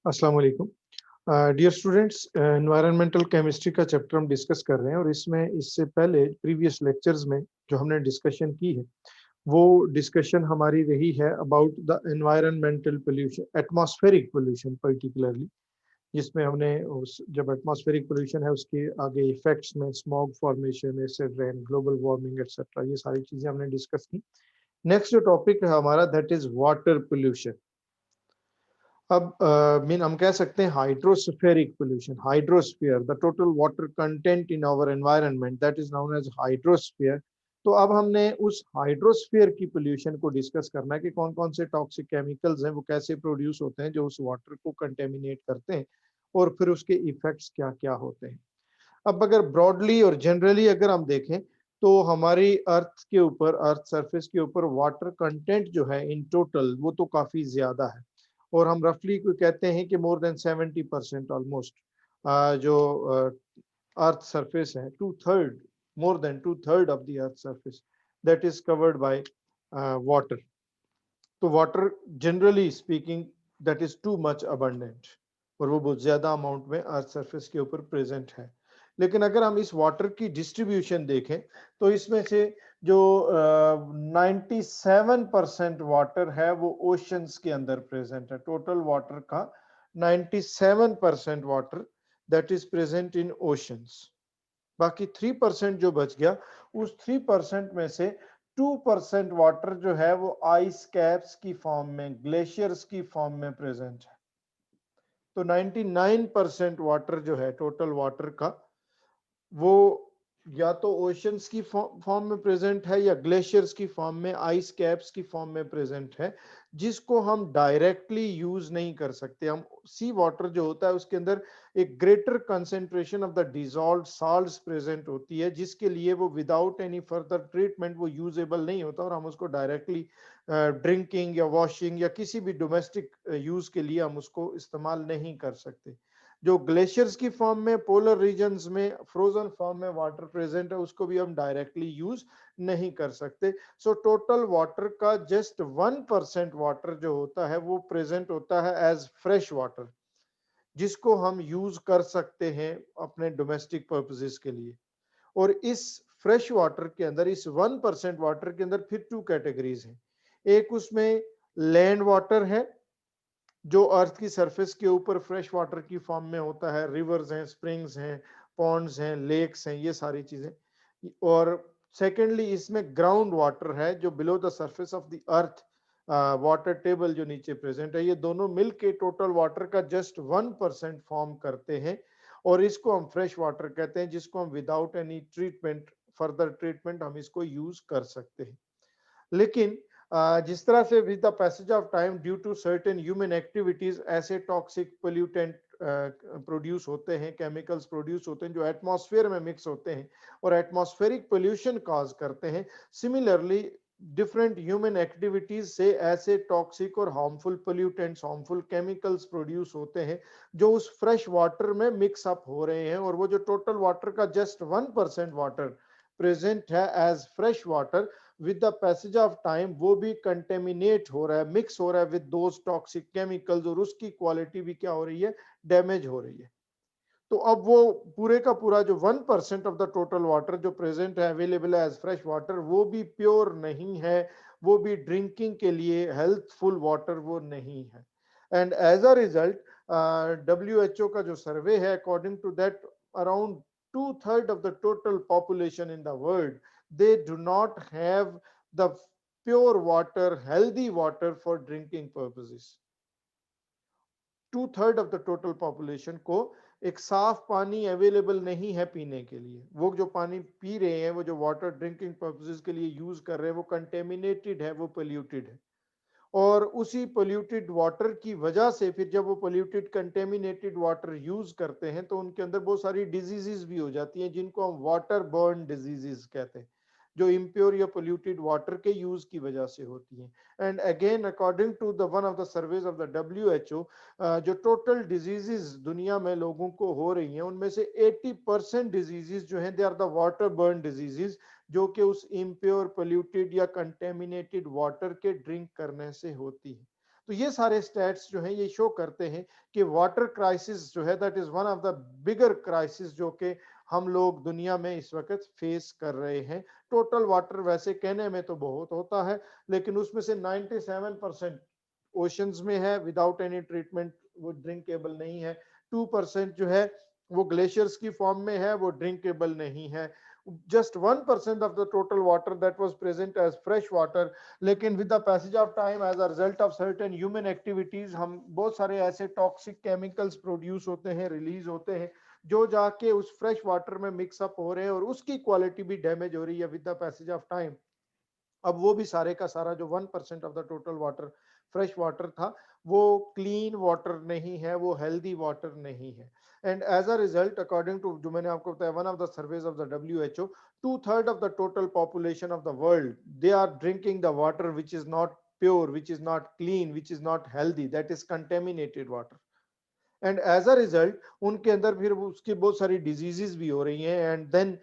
अस्सलाम वालेकुम। Dear students, environmental chemistry का चैप्टर हम डिस्कस कर रहे हैं और इसमें इससे पहले प्रीवियस लेक्चर्स में जो हमने डिस्कशन की है वो डिस्कशन हमारी रही है about the environmental pollution, atmospheric pollution particularly, जिसमें हमने उस जब एटमॉस्फेरिक पोल्यूशन है उसके आगे इफेक्ट्स में smog formation, acid rain, global warming etcetera, ये सारी चीजें हमने डिस्कस की। नेक्स्ट जो टॉपिक है हमारा दैट इज वाटर पोल्यूशन। अब मीन हम कह सकते हैं hydrospheric pollution, hydrosphere, the total water content in our environment that is known as hydrosphere. तो अब हमने उस हाइड्रोस्फीयर की पोल्यूशन को डिस्कस करना है कि कौन कौन से टॉक्सिक केमिकल्स हैं, वो कैसे प्रोड्यूस होते हैं जो उस वाटर को कंटेमिनेट करते हैं, और फिर उसके इफेक्ट्स क्या क्या होते हैं। अब अगर ब्रॉडली और जनरली अगर हम देखें तो हमारी अर्थ के ऊपर, अर्थ सरफेस के ऊपर वाटर कंटेंट जो है इन टोटल वो तो काफी ज्यादा है, और हम रफली को कहते हैं कि मोर देन 70% ऑलमोस्ट जो अर्थ सरफेस है, two third, more than two third of the earth surface that is covered by water. तो water generally speaking that is too much abundant, और वो बहुत ज्यादा अमाउंट में अर्थ सरफेस के ऊपर प्रेजेंट है। लेकिन अगर हम इस वाटर की डिस्ट्रीब्यूशन देखें तो इसमें से जो 97% वाटर है वो ओशंस के अंदर प्रेजेंट है। टोटल वाटर का 97% water that is present in oceans. बाकी 3% जो बच गया, उस 3% में से 2% वाटर जो है वो आइस कैप्स की फॉर्म में, ग्लेशियर्स की फॉर्म में प्रेजेंट है। तो 99% वाटर जो है टोटल वाटर का, वो या तो ओशंस की फॉर्म में प्रेजेंट है या ग्लेशियर्स की फॉर्म में, आइस कैप्स की फॉर्म में प्रेजेंट है, जिसको हम डायरेक्टली यूज नहीं कर सकते। हम सी वाटर जो होता है उसके अंदर एक greater concentration of the dissolved salts present होती है, जिसके लिए वो विदाउट एनी फर्दर ट्रीटमेंट वो यूजेबल नहीं होता, और हम उसको डायरेक्टली ड्रिंकिंग या वॉशिंग या किसी भी डोमेस्टिक यूज के लिए हम उसको इस्तेमाल नहीं कर सकते। जो ग्लेशियर्स की फॉर्म में, पोलर रीजन्स में, फ्रोजन फॉर्म में वाटर प्रेजेंट है, उसको भी हम डायरेक्टली यूज नहीं कर सकते। सो टोटल वाटर का जस्ट 1% वाटर जो होता है वो प्रेजेंट होता है एज फ्रेश वाटर, जिसको हम यूज कर सकते हैं अपने डोमेस्टिक पर्पसेस के लिए। और इस फ्रेश वाटर के अंदर, इस 1% वाटर के अंदर फिर टू कैटेगरीज हैं। एक उसमें लैंड वाटर है जो अर्थ की सरफेस के ऊपर फ्रेश वाटर की फॉर्म में होता है, रिवर्स हैं, स्प्रिंग्स हैं, पॉन्ड्स हैं, लेक्स हैं, ये सारी चीजें। और सेकेंडली इसमें ग्राउंड वाटर है जो below the surface of the earth, water table जो नीचे प्रेजेंट है। ये दोनों मिलके टोटल वाटर का जस्ट 1% फॉर्म करते हैं, और इसको हम फ्रेश वाटर कहते हैं, जिसको हम without any treatment, further treatment हम इसको यूज कर सकते हैं। लेकिन जिस तरह से with the passage of time due to certain human activities ऐसे टॉक्सिक पोल्यूटेंट प्रोड्यूस होते हैं, केमिकल्स प्रोड्यूस होते हैं जो एटमॉस्फेयर में मिक्स होते हैं और एटमॉस्फेरिक पोल्यूशन कॉज करते हैं। सिमिलरली डिफरेंट ह्यूमन एक्टिविटीज से ऐसे टॉक्सिक और harmful pollutants, harmful chemicals produce होते हैं जो उस फ्रेश वाटर में मिक्स अप हो रहे हैं, और वो जो टोटल वाटर का जस्ट 1% वाटर प्रेजेंट है as fresh water, with the passage of time वो भी कंटेमिनेट हो रहा है, मिक्स हो रहा है विद दोज टॉक्सिक केमिकल्स, और उसकी क्वालिटी भी क्या हो रही है, डैमेज हो रही है। तो अब वो पूरे का पूरा जो 1% ऑफ द टोटल वाटर जो प्रेजेंट है अवेलेबल है एज फ्रेश वाटर, वो भी प्योर नहीं है, वो भी ड्रिंकिंग के लिए हेल्थफुल वाटर वो नहीं है। And as a result WHO का जो सर्वे है, according to that around two third of the total population in the world, they do not have the pure water, healthy water for drinking purposes. 2/3 of the total population को एक साफ पानी available नहीं है पीने के लिए। वो जो पानी पी रहे हैं, वो जो वाटर ड्रिंकिंग पर्पसेस के लिए यूज कर रहे हैं, वो कंटेमिनेटेड है, वो पोल्यूटेड है। और उसी पोल्यूटेड वाटर की वजह से फिर जब वो पोल्यूटेड कंटेमिनेटेड वाटर यूज करते हैं तो उनके अंदर बहुत सारी डिजीजेस भी हो जाती हैं, जिनको हम वाटर बर्न डिजीजेस कहते हैं, जो इम्प्योर या पोल्यूटेड वाटर के यूज की वजह से होती हैं। And again according to the one of the surveys of the WHO, जो टोटल डिजीजेस दुनिया में लोगों को हो रही हैं, उनमें से 80% डिजीजेस जो हैं they are the water borne diseases, जो कि उस इम्प्योर पोल्यूटेड या कंटेमिनेटेड वाटर के ड्रिंक करने से होती है। तो ये सारे स्टैट्स जो हैं ये शो करते हैं कि वाटर क्राइसिस जो है that is one of the bigger crisis जो कि हम लोग दुनिया में इस वक्त फेस कर रहे हैं। टोटल वाटर वैसे कहने में तो बहुत होता है, लेकिन उसमें से 97% ओशंस में है विदाउट एनी ट्रीटमेंट, वो ड्रिंकेबल नहीं है। 2% जो है वो ग्लेशियर्स की फॉर्म में है, वो ड्रिंकेबल नहीं है। Just 1% of the total water that was present as fresh water, लेकिन with the passage of time as a result of certain human activities हम बहुत सारे ऐसे टॉक्सिक केमिकल्स प्रोड्यूस होते हैं, रिलीज होते हैं, जो जाके उस फ्रेश वाटर में मिक्सअप हो रहे हैं और उसकी क्वालिटी भी डैमेज हो रही है with the passage of time. अब वो भी सारे का सारा जो 1% of the total water fresh water था, वो क्लीन वाटर नहीं है, वो हेल्दी वाटर नहीं है। And as a result according to जो मैंने आपको बताया one of the surveys of the WHO, 2/3 of the total population of the world they are drinking the water which is not pure, which is not clean, which is not healthy, that is contaminated water. And as a result उनके अंदर फिर उसकी बहुत सारी diseases भी हो रही हैं। And then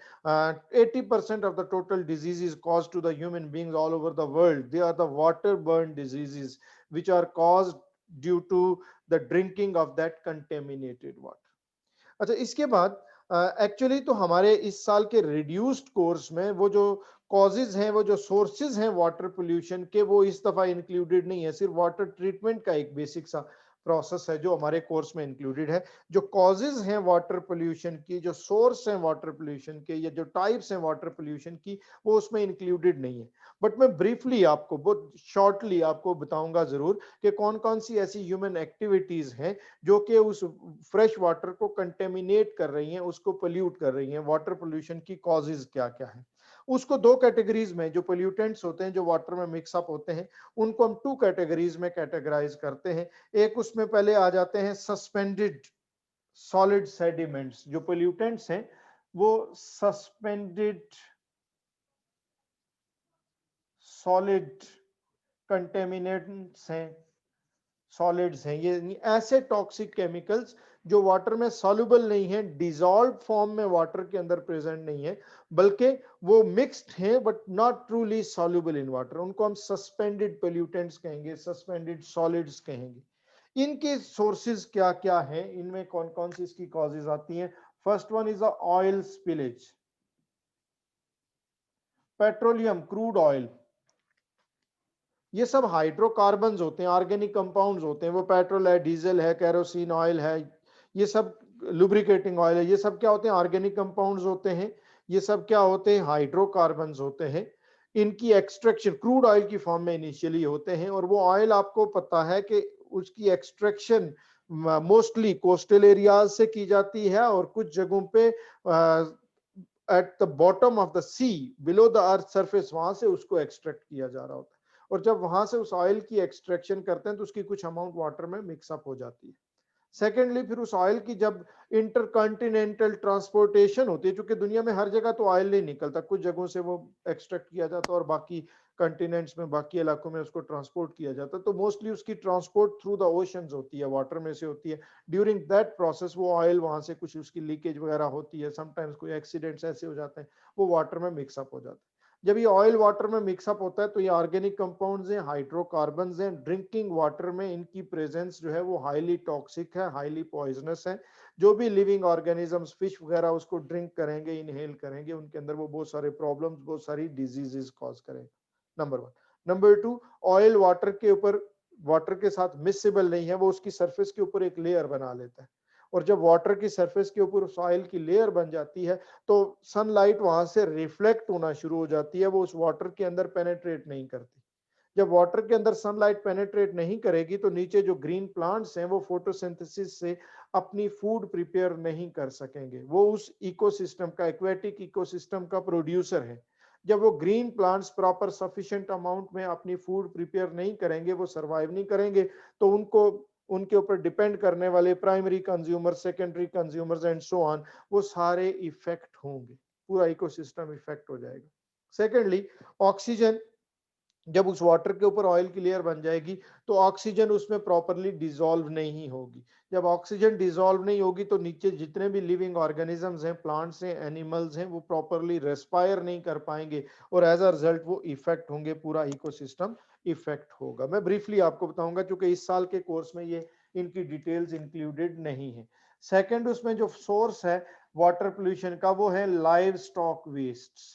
80% of the total diseases cause to the human beings all over the world, they are the water borne diseases which are caused due to the drinking of that contaminated water। अच्छा, इसके बाद actually तो हमारे इस साल के reduced course में वो जो कॉजेज हैं, वो जो सोर्सेज हैं वाटर पोल्यूशन के, वो इस दफा इंक्लूडेड नहीं है। सिर्फ वाटर ट्रीटमेंट का एक बेसिक सा प्रोसेस है जो हमारे कोर्स में इंक्लूडेड है। जो कॉजेज हैं वाटर पोल्यूशन की, जो सोर्स हैं वाटर पोल्यूशन के, या जो टाइप्स हैं वाटर पोल्यूशन की, वो उसमें इंक्लूडेड नहीं है। बट मैं ब्रीफली आपको बहुत शॉर्टली आपको बताऊंगा जरूर कि कौन कौन सी ऐसी ह्यूमन एक्टिविटीज हैं जो कि उस फ्रेश वाटर को कंटेमिनेट कर रही हैं, उसको पोल्यूट कर रही हैं। वाटर पोल्यूशन की कॉजेज क्या क्या है, उसको दो कैटेगरीज में, जो पोल्यूटेंट्स होते हैं जो वाटर में मिक्सअप होते हैं, उनको हम टू कैटेगरीज में कैटेगराइज करते हैं। एक उसमें पहले आ जाते हैं सस्पेंडेड सॉलिड सेडिमेंट्स। जो पोल्यूटेंट्स हैं वो सस्पेंडेड सॉलिड कंटेमिनेंट्स हैं, सॉलिड्स हैं। ये ऐसे टॉक्सिक केमिकल्स जो वाटर में सॉल्युबल नहीं है, डिसॉल्व फॉर्म में वाटर के अंदर प्रेजेंट नहीं है, बल्कि वो मिक्स्ड हैं but not truly soluble in water, उनको हम सस्पेंडेड पोल्यूटेंट्स कहेंगे, सस्पेंडेड सॉलिड्स कहेंगे। इनके सोर्सेज क्या क्या हैं, इनमें कौन कौन सी इसकी कॉजेज आती हैं। First one is the oil spillage, petroleum crude oil, ये सब हाइड्रोकार्बन्स होते हैं, ऑर्गेनिक कंपाउंड्स होते हैं। वो पेट्रोल है, डीजल है, केरोसिन ऑयल है, ये सब लुब्रिकेटिंग ऑयल है, ये सब क्या होते हैं, ऑर्गेनिक कंपाउंड्स होते हैं। ये सब क्या होते हैं, हाइड्रोकार्बन्स होते हैं। इनकी एक्सट्रैक्शन क्रूड ऑयल की फॉर्म में इनिशियली होते हैं, और वो ऑयल आपको पता है कि उसकी एक्सट्रैक्शन मोस्टली कोस्टल एरियाज से की जाती है, और कुछ जगहों पे at the bottom of the sea, below the earth surface, वहां से उसको एक्सट्रैक्ट किया जा रहा होता है। और जब वहां से उस ऑयल की एक्सट्रैक्शन करते हैं तो उसकी कुछ अमाउंट वाटर में मिक्सअप हो जाती है। सेकेंडली, फिर उस ऑयल की जब इंटरकॉन्टिनेंटल ट्रांसपोर्टेशन होती है, क्योंकि दुनिया में हर जगह तो ऑयल नहीं निकलता, कुछ जगहों से वो एक्सट्रैक्ट किया जाता है और बाकी कंटिनेंट्स में, बाकी इलाकों में उसको ट्रांसपोर्ट किया जाता है, तो मोस्टली उसकी ट्रांसपोर्ट थ्रू द ओशंस होती है, वाटर में से होती है। ड्यूरिंग दैट प्रोसेस वो ऑयल वहां से कुछ उसकी लीकेज वगैरह होती है, समटाइम्स कोई एक्सीडेंट्स ऐसे हो जाते हैं, वो वाटर में मिक्सअप हो जाता है। जब ये ऑयल वाटर में मिक्सअप होता है तो ये ऑर्गेनिक कंपाउंड्स हैं, हाइड्रोकार्बन्स हैं। ड्रिंकिंग वाटर में इनकी प्रेजेंस जो है वो हाईली टॉक्सिक है, हाईली पॉइजनस है। जो भी लिविंग ऑर्गेनिजम्स, फिश वगैरह उसको ड्रिंक करेंगे, इनहेल करेंगे, उनके अंदर वो बहुत सारे प्रॉब्लम्स, बहुत सारी डिजीजेस कॉज करेंगे। Number one. Number two, oil water के ऊपर, वाटर के साथ मिक्सेबल नहीं है, वो उसकी सरफेस के ऊपर एक लेयर बना लेता है, और जब वाटर की सरफेस के ऊपर सॉइल की लेयर बन जाती है तो सनलाइट वहां से रिफ्लेक्ट होना शुरू हो जाती है, वो उस वाटर के अंदर पेनेट्रेट नहीं करती। जब वाटर के अंदर सनलाइट पेनेट्रेट नहीं करेगी तो नीचे जो ग्रीन प्लांट्स हैं वो फोटोसिंथेसिस से अपनी फूड प्रिपेयर नहीं कर सकेंगे। वो उस इकोसिस्टम का, एक्वेटिक इकोसिस्टम का प्रोड्यूसर है। जब वो green plants proper sufficient amount में अपनी फूड प्रिपेयर नहीं करेंगे, वो सरवाइव नहीं करेंगे, तो उनको, उनके ऊपर डिपेंड करने वाले primary consumer, secondary consumers and so on, वो सारे इफेक्ट होंगे, पूरा इकोसिस्टम इफेक्ट हो जाएगा। सेकेंडली, ऑक्सीजन जब उस वाटर के ऊपर ऑयल की लेयर बन जाएगी तो ऑक्सीजन उसमें प्रॉपरली डिसॉल्व नहीं होगी। जब ऑक्सीजन डिसॉल्व नहीं होगी तो नीचे जितने भी लिविंग ऑर्गेनिजम्स हैं, प्लांट्स हैं, एनिमल्स हैं, वो प्रॉपरली रेस्पायर नहीं कर पाएंगे और एज अ रिजल्ट वो इफेक्ट होंगे, पूरा इकोसिस्टम इफेक्ट होगा। मैं ब्रीफली आपको बताऊंगा क्योंकि इस साल के कोर्स में ये इनकी डिटेल्स इंक्लूडेड नहीं है। सेकंड उसमें जो सोर्स है वाटर पोल्यूशन का वो है livestock waste.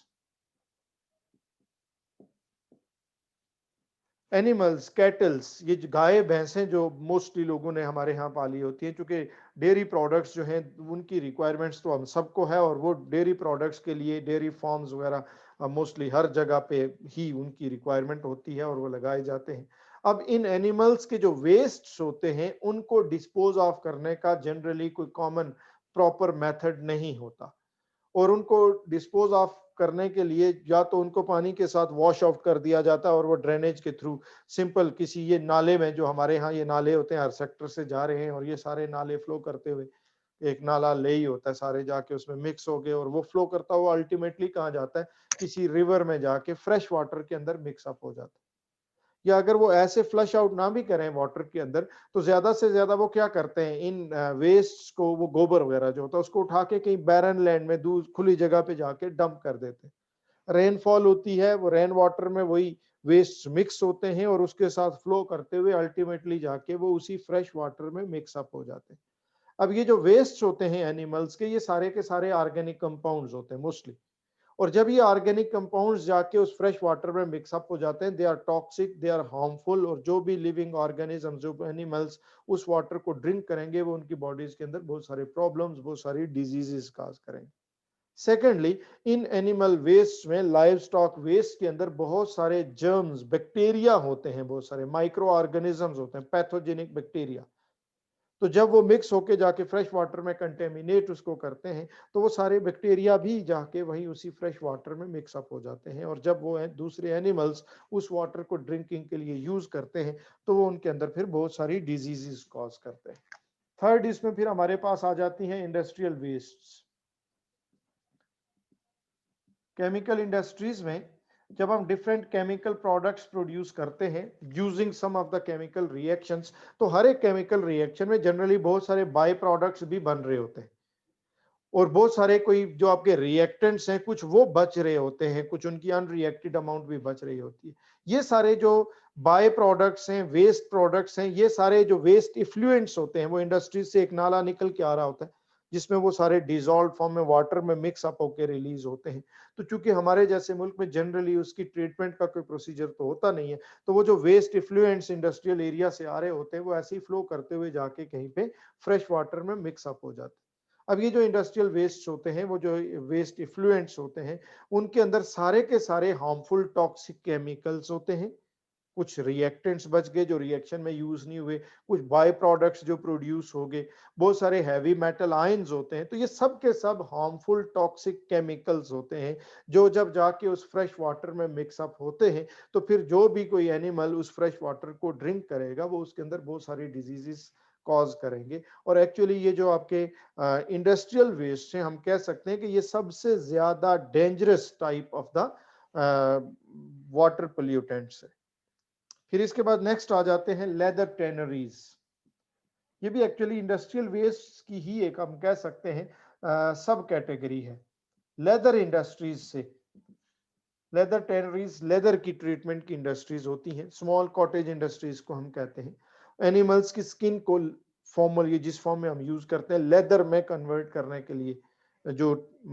Animals, cattles, ये गाय भैंसें जो मोस्टली लोगों ने हमारे यहाँ पाली होती है, क्योंकि डेयरी प्रोडक्ट्स जो हैं उनकी रिक्वायरमेंट्स तो हम सबको है और वो डेयरी प्रोडक्ट्स के लिए डेयरी फार्म्स वगैरह मोस्टली हर जगह पे ही उनकी रिक्वायरमेंट होती है और वो लगाए जाते हैं। अब इन एनिमल्स के जो वेस्ट्स होते हैं उनको डिस्पोज ऑफ करने का जनरली कोई कॉमन प्रॉपर मेथड नहीं होता और उनको डिस्पोज ऑफ करने के लिए या तो उनको पानी के साथ वॉश आउट कर दिया जाता है और वो ड्रेनेज के थ्रू सिंपल किसी ये नाले में, जो हमारे यहाँ ये नाले होते हैं हर सेक्टर से जा रहे हैं और ये सारे नाले फ्लो करते हुए एक नाला ले ही होता है, सारे जाके उसमें मिक्स हो गए और वो फ्लो करता हुआ अल्टीमेटली कहाँ जाता है, किसी रिवर में जाके फ्रेश वाटर के अंदर मिक्सअप हो जाता है। या अगर वो ऐसे फ्लश आउट ना भी करें वाटर के अंदर तो ज्यादा से ज्यादा वो क्या करते हैं, इन वेस्ट को, वो गोबर वगैरह जो होता है उसको उठा के कहीं बैरन लैंड में दूर खुली जगह पे जाके डंप कर देते हैं। रेनफॉल होती है, वो रेन वाटर में वही वेस्ट मिक्स होते हैं और उसके साथ फ्लो करते हुए अल्टीमेटली जाके वो उसी फ्रेश वाटर में मिक्स अप हो जाते हैं। अब ये जो वेस्ट होते हैं एनिमल्स के सारे ऑर्गेनिक कंपाउंड्स होते हैं मोस्टली, और जब ये ऑर्गेनिक कंपाउंड्स जाके उस फ्रेश वाटर में मिक्सअप हो जाते हैं, they are toxic, they are harmful, और जो भी लिविंग ऑर्गेनिज्म, जो एनिमल्स उस वाटर को ड्रिंक करेंगे वो उनकी बॉडीज के अंदर बहुत सारे प्रॉब्लम्स, बहुत सारी डिजीजेस काज करेंगे। सेकेंडली, इन एनिमल वेस्ट में, लाइव स्टॉक वेस्ट के अंदर बहुत सारे जर्म्स, बैक्टीरिया होते हैं, बहुत सारे माइक्रो ऑर्गेनिजम्स होते हैं, पैथोजेनिक बैक्टीरिया। तो जब वो मिक्स होके जाके फ्रेश वाटर में कंटेमिनेट उसको करते हैं तो वो सारे बैक्टीरिया भी जाके वही उसी फ्रेश वाटर में मिक्स अप हो जाते हैं और जब वो दूसरे एनिमल्स उस वाटर को ड्रिंकिंग के लिए यूज करते हैं तो वो उनके अंदर फिर बहुत सारी डिजीजेस कॉज करते हैं। थर्ड, इसमें फिर हमारे पास आ जाती हैं इंडस्ट्रियल वेस्ट। केमिकल इंडस्ट्रीज में जब हम डिफरेंट केमिकल प्रोडक्ट्स प्रोड्यूस करते हैं using some of the chemical reactions, तो हर एक केमिकल रिएक्शन में जनरली बहुत सारे बाय प्रोडक्ट्स भी बन रहे होते हैं और बहुत सारे कोई जो आपके रिएक्टेंट्स हैं कुछ वो बच रहे होते हैं, कुछ उनकी अनरिएक्टेड अमाउंट भी बच रही होती है। ये सारे जो बाय प्रोडक्ट्स हैं, वेस्ट प्रोडक्ट्स हैं, ये सारे जो वेस्ट इफ्लुएंट्स होते हैं वो इंडस्ट्री से एक नाला निकल के आ रहा होता है जिसमें वो सारे डिजॉल्व फॉर्म में वाटर में मिक्स अप होकर रिलीज होते हैं। तो चूंकि हमारे जैसे मुल्क में जनरली उसकी ट्रीटमेंट का कोई प्रोसीजर तो होता नहीं है, तो वो जो वेस्ट इफ्लुएंट्स इंडस्ट्रियल एरिया से आ रहे होते हैं वो ऐसे ही फ्लो करते हुए जाके कहीं पे फ्रेश वाटर में मिक्स अप हो जाते हैं। अब ये जो इंडस्ट्रियल वेस्ट होते हैं, वो जो वेस्ट इफ्लुएंट्स होते हैं, उनके अंदर सारे के सारे हार्मफुल टॉक्सिक केमिकल्स होते हैं। कुछ रिएक्टेंट्स बच गए जो रिएक्शन में यूज नहीं हुए, कुछ बाय प्रोडक्ट्स जो प्रोड्यूस हो गए, बहुत सारे हैवी मेटल आयंस होते हैं। तो ये सब के सब हार्मफुल टॉक्सिक केमिकल्स होते हैं जो जब जाके उस फ्रेश वाटर में मिक्सअप होते हैं तो फिर जो भी कोई एनिमल उस फ्रेश वाटर को ड्रिंक करेगा वो उसके अंदर बहुत सारी डिजीजेस कॉज करेंगे। और एक्चुअली ये जो आपके इंडस्ट्रियल वेस्ट है, हम कह सकते हैं कि ये सबसे ज्यादा dangerous type of the water pollutants है। फिर इसके बाद नेक्स्ट आ जाते हैं लेदर टैनरीज। ये भी एक्चुअली इंडस्ट्रियल वेस्ट की ही एक, हम कह सकते हैं, सब कैटेगरी है। लेदर इंडस्ट्रीज से, लेदर टैनरीज लेदर की ट्रीटमेंट की इंडस्ट्रीज होती हैं, स्मॉल कॉटेज इंडस्ट्रीज को हम कहते हैं। एनिमल्स की स्किन को फॉर्मल, ये जिस फॉर्म में हम यूज करते हैं लेदर में कन्वर्ट करने के लिए जो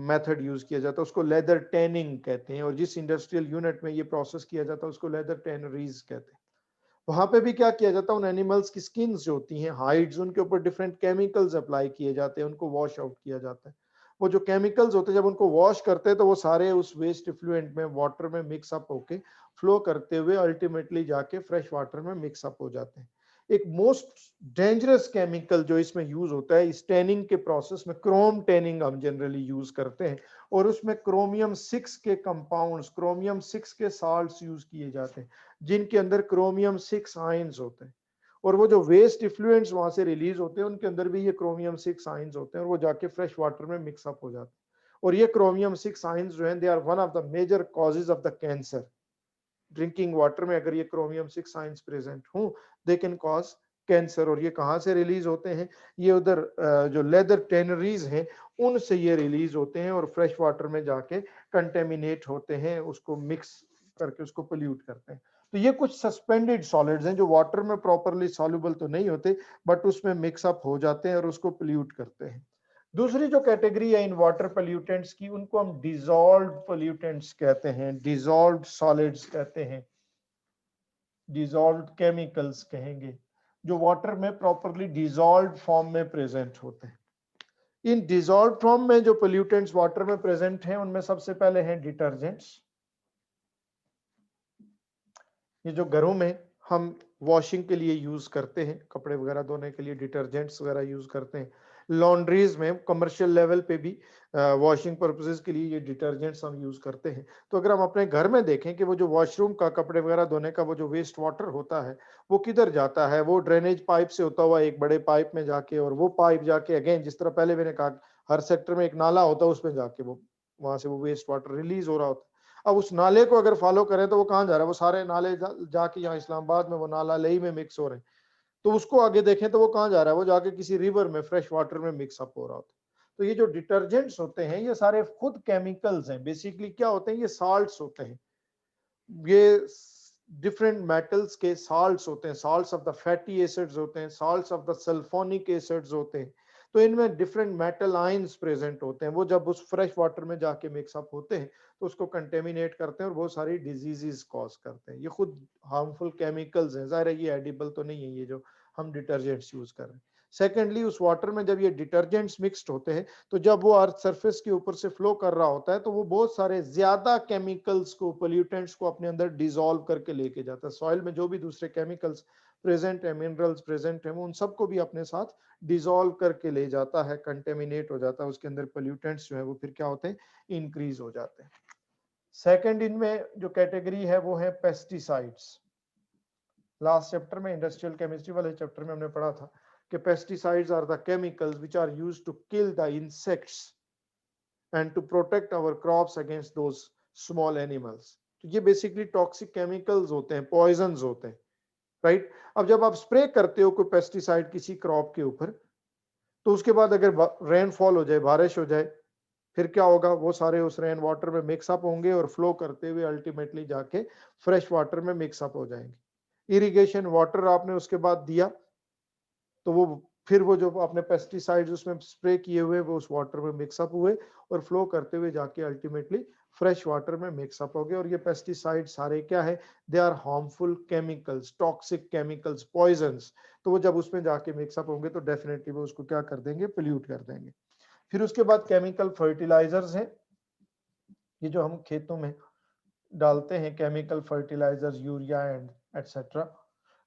मेथड यूज किया जाता है उसको लेदर टैनिंग कहते हैं, और जिस इंडस्ट्रियल यूनिट में ये प्रोसेस किया जाता है उसको लेदर टैनरीज कहते हैं। वहां पे भी क्या किया जाता है, उन एनिमल्स की स्किन्स जो होती हैं, हाइड्स, उनके ऊपर डिफरेंट केमिकल्स अप्लाई किए जाते हैं, उनको वॉश आउट किया जाता है। वो जो केमिकल्स होते हैं जब उनको वॉश करते हैं तो वो सारे उस वेस्ट इफ्लुएंट में वाटर में मिक्स अप होके फ्लो करते हुए अल्टीमेटली जाके फ्रेश वाटर में मिक्स अप हो जाते हैं। एक मोस्ट डेंजरस केमिकल जो इसमें यूज होता है इस टैनिंग के प्रोसेस में, क्रोम टैनिंग हम जनरली यूज करते हैं, और उसमें क्रोमियम 6 के कंपाउंड्स, क्रोमियम 6 के साल्ट्स यूज किए जाते हैं जिनके अंदर क्रोमियम 6 आयंस होते हैं। और वो जो वेस्ट इफ्लुएंट्स वहां से रिलीज होते हैं उनके अंदर भी ये क्रोमियम 6 आयंस होते हैं और वो जाके फ्रेश वाटर में मिक्सअप हो जाते हैं। और ये क्रोमियम 6 आयंस जो हैं they are one of the major causes of the cancer. Drinking water में अगर ये क्रोमियम 6 आयंस प्रेजेंट हो, दे कैन कॉज कैंसर। और ये कहाँ से रिलीज होते हैं? ये उधर जो लेदर टेनरीज हैं उनसे ये रिलीज होते हैं और फ्रेश वाटर में जाके कंटेमिनेट होते हैं, उसको मिक्स करके उसको पोल्यूट करते हैं। तो ये कुछ सस्पेंडेड सॉलिड्स हैं जो वाटर में प्रॉपरली सॉल्युबल तो नहीं होते, बट उसमें मिक्सअप हो जाते हैं और उसको पोल्यूट करते हैं। दूसरी जो कैटेगरी है इन वाटर पोल्यूटेंट्स की, उनको हम डिसॉल्व्ड पोल्यूटेंट्स कहते हैं, डिसॉल्व्ड सॉलिड्स कहते हैं, डिसॉल्व्ड केमिकल्स कहेंगे, जो वाटर में प्रॉपरली डिसॉल्व्ड फॉर्म में प्रेजेंट होते हैं। इन डिसॉल्व्ड फॉर्म में जो पोल्यूटेंट्स वाटर में प्रेजेंट हैं उनमें सबसे पहले हैं डिटर्जेंट्स। ये जो घरों में हम वॉशिंग के लिए यूज करते हैं, कपड़े वगैरह धोने के लिए डिटर्जेंट्स वगैरह यूज करते हैं। लॉन्ड्रीज में कमर्शियल लेवल पे भी वॉशिंग पर्पसेस के लिए ये डिटर्जेंट्स हम यूज करते हैं। तो अगर हम अपने घर में देखें कि वो जो वॉशरूम का कपड़े वगैरह धोने का वो जो वेस्ट वाटर होता है वो किधर जाता है? वो ड्रेनेज पाइप से होता हुआ एक बड़े पाइप में जाके, और वो पाइप जाके अगेन जिस तरह पहले मैंने कहा हर सेक्टर में एक नाला होता है, उसमें जाके वो वहां से वो वेस्ट वाटर रिलीज हो रहा होता है। अब उस नाले को अगर फॉलो करें तो वो कहाँ जा रहा है? वो सारे नाले जाके यहाँ इस्लामाबाद में वो नाला लेही में मिक्स हो रहे हैं। तो उसको आगे देखें तो वो कहाँ जा रहा है? वो जाके किसी रिवर में फ्रेश वाटर में मिक्स अप हो रहा होता है। तो ये जो डिटर्जेंट्स होते हैं ये सारे खुद केमिकल्स हैं। बेसिकली क्या होते हैं? ये साल्ट्स होते हैं, ये डिफरेंट मेटल्स के साल्ट्स होते हैं, salts of the fatty acids होते हैं, salts of the sulphonic acids होते हैं। तो इनमें डिफरेंट मेटल आयंस प्रेजेंट होते हैं। वो जब उस फ्रेश वाटर में जाके मिक्सअप होते हैं तो उसको कंटेमिनेट करते हैं और बहुत सारी डिजीजेस कॉज करते हैं। ये खुद हार्मफुल केमिकल्स हैं। जाहिर है ये एडिबल तो नहीं है ये जो हम डिटर्जेंट्स यूज कर रहे हैं। सेकेंडली, उस वाटर में जब ये डिटर्जेंट्स मिक्स्ड होते हैं तो जब वो अर्थ सरफेस के ऊपर से फ्लो कर रहा होता है तो वो बहुत सारे ज्यादा केमिकल्स को, पोल्यूटेंट्स को अपने अंदर डिसॉल्व करके लेके जाता है। सॉइल में जो भी दूसरे केमिकल्स प्रेजेंट है, मिनरल्स प्रेजेंट है, वो उन सबको भी अपने साथ डिसॉल्व करके ले जाता है, कंटेमिनेट हो जाता है। उसके अंदर पोल्यूटेंट्स जो है वो फिर क्या होते हैं? इंक्रीज हो जाते हैं। सेकेंड इनमें जो कैटेगरी है वो है पेस्टिसाइड्स। लास्ट चैप्टर में, इंडस्ट्रियल केमिस्ट्री वाले चैप्टर में हमने पढ़ा था कि pesticides are the chemicals which are used to kill the insects and to protect our crops against those small animals। तो ये बेसिकली टॉक्सिक केमिकल्स होते हैं, पॉइजन्स होते हैं, राइट? अब जब आप स्प्रे करते हो कोई पेस्टिसाइड किसी क्रॉप के ऊपर, तो उसके बाद अगर रेनफॉल हो जाए, बारिश हो जाए, फिर क्या होगा? वो सारे उस रेन वाटर में मिक्सअप होंगे और फ्लो करते हुए अल्टीमेटली जाके फ्रेश वाटर में मिक्सअप हो जाएंगे। इरिगेशन वाटर आपने उसके बाद दिया तो वो फिर वो जो आपने पेस्टिसाइड्स उसमें स्प्रे किए हुए वो उस वाटर में मिक्सअप हुए और फ्लो करते हुए जाके अल्टीमेटली फ्रेश वाटर में मिक्सअप हो गए। और ये पेस्टिसाइड सारे क्या है? They are harmful chemicals, toxic chemicals, poisons. तो वो जब उसमें जाके मिक्सअप होंगे तो डेफिनेटली वो उसको क्या कर देंगे? पोल्यूट कर देंगे। फिर उसके बाद केमिकल फर्टिलाइजर्स हैं, ये जो हम खेतों में डालते हैं, chemical fertilisers, urea and etcetera,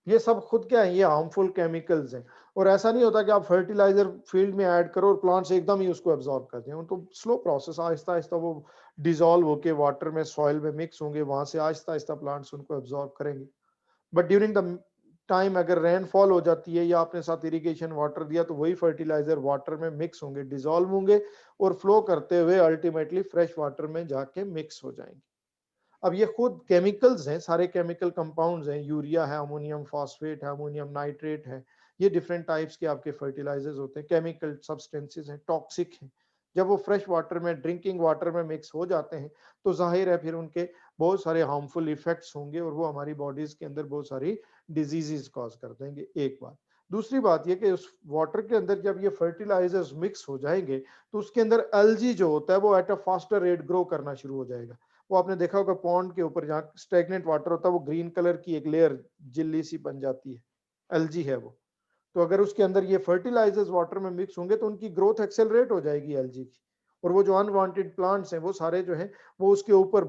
ये सब खुद क्या है? ये हार्मफुल केमिकल्स हैं। और ऐसा नहीं होता कि आप फर्टिलाइजर फील्ड में ऐड करो और प्लांट्स एकदम ही उसको एब्जॉर्ब कर दें। उनको स्लो प्रोसेस, आहिस्ता आहिस्ता वो डिसॉल्व होके वाटर में, सॉइल में मिक्स होंगे, वहां से आहिस्ता आहिस्ता प्लांट्स उनको एब्जॉर्ब करेंगे। बट ड्यूरिंग द टाइम अगर रेनफॉल हो जाती है या आपने साथ इरिगेशन वाटर दिया तो वही फर्टिलाइजर वाटर में मिक्स होंगे, डिसॉल्व होंगे और फ्लो करते हुए अल्टीमेटली फ्रेश वाटर में जाके मिक्स हो जाएंगे। अब ये खुद केमिकल्स हैं, सारे केमिकल कंपाउंड्स हैं, यूरिया है, अमोनियम फॉस्फेट है, अमोनियम नाइट्रेट है, ये डिफरेंट टाइप्स के आपके फर्टिलाइजर्स होते हैं, केमिकल सब्सटेंसेस हैं, टॉक्सिक हैं। जब वो फ्रेश वाटर में, ड्रिंकिंग वाटर में मिक्स हो जाते हैं तो जाहिर है फिर उनके बहुत सारे हार्मफुल इफेक्ट्स होंगे और वो हमारी बॉडीज के अंदर बहुत सारी डिजीजेस कॉज कर देंगे। एक बात। दूसरी बात ये कि उस वाटर के अंदर जब ये फर्टिलाइजर्स मिक्स हो जाएंगे तो उसके अंदर एल्गी जो होता है वो at a faster rate grow करना शुरू हो जाएगा। वो आपने देखा होगा पॉन्ड के ऊपर जहाँ स्टेगनेंट वाटर होता है वो ग्रीन कलर की एक लेयर जिल्ली सी बन जाती है, एल्गी है वो। तो अगर उसके अंदर ये फर्टिलाइजर्स वाटर में मिक्स होंगे तो उनकी ग्रोथ एक्सेलरेट हो जाएगी एल्गी की। और वो जो अनवांटेड प्लांट्स हैं वो सारे जो हैं वो उसके ऊपर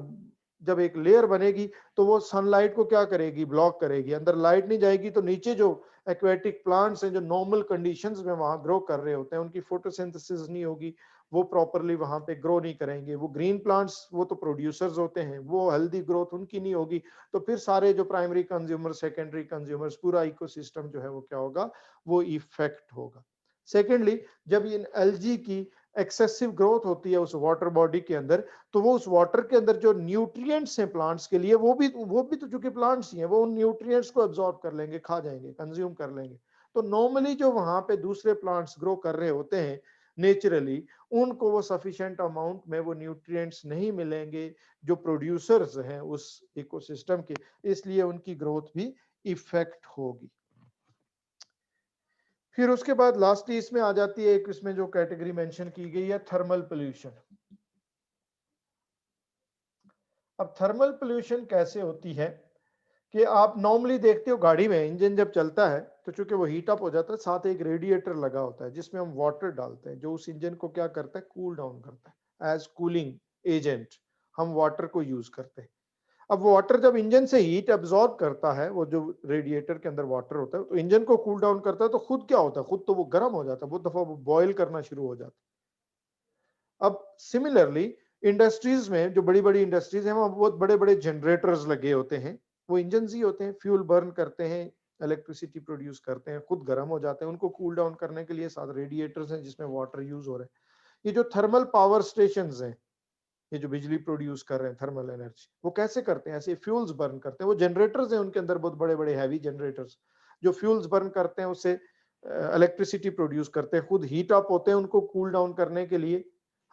जब एक लेयर बनेगी तो वो सनलाइट को क्या करेगी? ब्लॉक करेगी। अंदर लाइट नहीं जाएगी तो नीचे जो एक्वेटिक प्लांट्स हैं जो नॉर्मल कंडीशंस में वहां ग्रो कर रहे होते हैं उनकी फोटोसिंथेसिस नहीं होगी, वो प्रॉपरली वहां पे ग्रो नहीं करेंगे। वो ग्रीन प्लांट्स वो तो प्रोड्यूसर्स होते हैं, वो हेल्दी ग्रोथ उनकी नहीं होगी। तो फिर सारे जो प्राइमरी कंज्यूमर, सेकेंडरी कंज्यूमर्स, पूरा इकोसिस्टम जो है वो क्या होगा? वो इफेक्ट होगा। सेकेंडली, जब इन एल्गी की एक्सेसिव ग्रोथ होती है उस वाटर बॉडी के अंदर, तो वो उस वाटर के अंदर जो न्यूट्रिएंट्स हैं प्लांट्स के लिए, वो भी तो चूंकि प्लांट्स ही हैं, वो उन न्यूट्रिएंट्स को एब्जॉर्ब कर लेंगे, खा जाएंगे, कंज्यूम कर लेंगे। तो नॉर्मली जो वहां पे दूसरे प्लांट्स ग्रो कर रहे होते हैं नेचुरली, उनको वो सफिशिएंट अमाउंट में वो न्यूट्रिएंट्स नहीं मिलेंगे जो प्रोड्यूसर्स हैं उस इकोसिस्टम के, इसलिए उनकी ग्रोथ भी इफेक्ट होगी। फिर उसके बाद लास्टली इसमें आ जाती है एक, इसमें जो कैटेगरी मेंशन की गई है, थर्मल पोल्यूशन। अब थर्मल पोल्यूशन कैसे होती है कि आप नॉर्मली देखते हो गाड़ी में इंजन जब चलता है तो चूंकि वो हीट अप हो जाता है, साथ एक रेडिएटर लगा होता है जिसमें हम वाटर डालते हैं, जो उस इंजन को क्या करता है, कूल डाउन करता है। एज कूलिंग एजेंट हम वाटर को यूज करते हैं। अब वाटर जब इंजन से हीट एब्जॉर्ब करता है, वो जो रेडिएटर के अंदर वाटर होता है, तो इंजन को कूल डाउन करता है, तो खुद क्या होता है, खुद तो वो गर्म हो जाता है, बहुत दफा वो बॉयल करना शुरू हो जाता है। अब सिमिलरली इंडस्ट्रीज में, जो बड़ी बड़ी इंडस्ट्रीज हैं, वहाँ बहुत बड़े बड़े जनरेटर्स लगे होते हैं, वो इंजन ही होते हैं, फ्यूल बर्न करते हैं, इलेक्ट्रिसिटी प्रोड्यूस करते हैं, खुद गर्म हो जाते हैं, उनको कूल डाउन करने के लिए साथ रेडिएटर्स हैं जिसमें वाटर यूज हो रहा है। ये जो थर्मल पावर स्टेशन हैं, ये जो बिजली प्रोड्यूस कर रहे हैं थर्मल एनर्जी, वो कैसे करते हैं, ऐसे फ्यूल्स बर्न करते हैं। वो जनरेटर्स हैं उनके अंदर, बहुत बड़े बड़े हैवी जनरेटर्स जो फ्यूल्स बर्न करते हैं, उससे इलेक्ट्रिसिटी प्रोड्यूस करते हैं, खुद हीट अप होते हैं, उनको कूल डाउन करने के लिए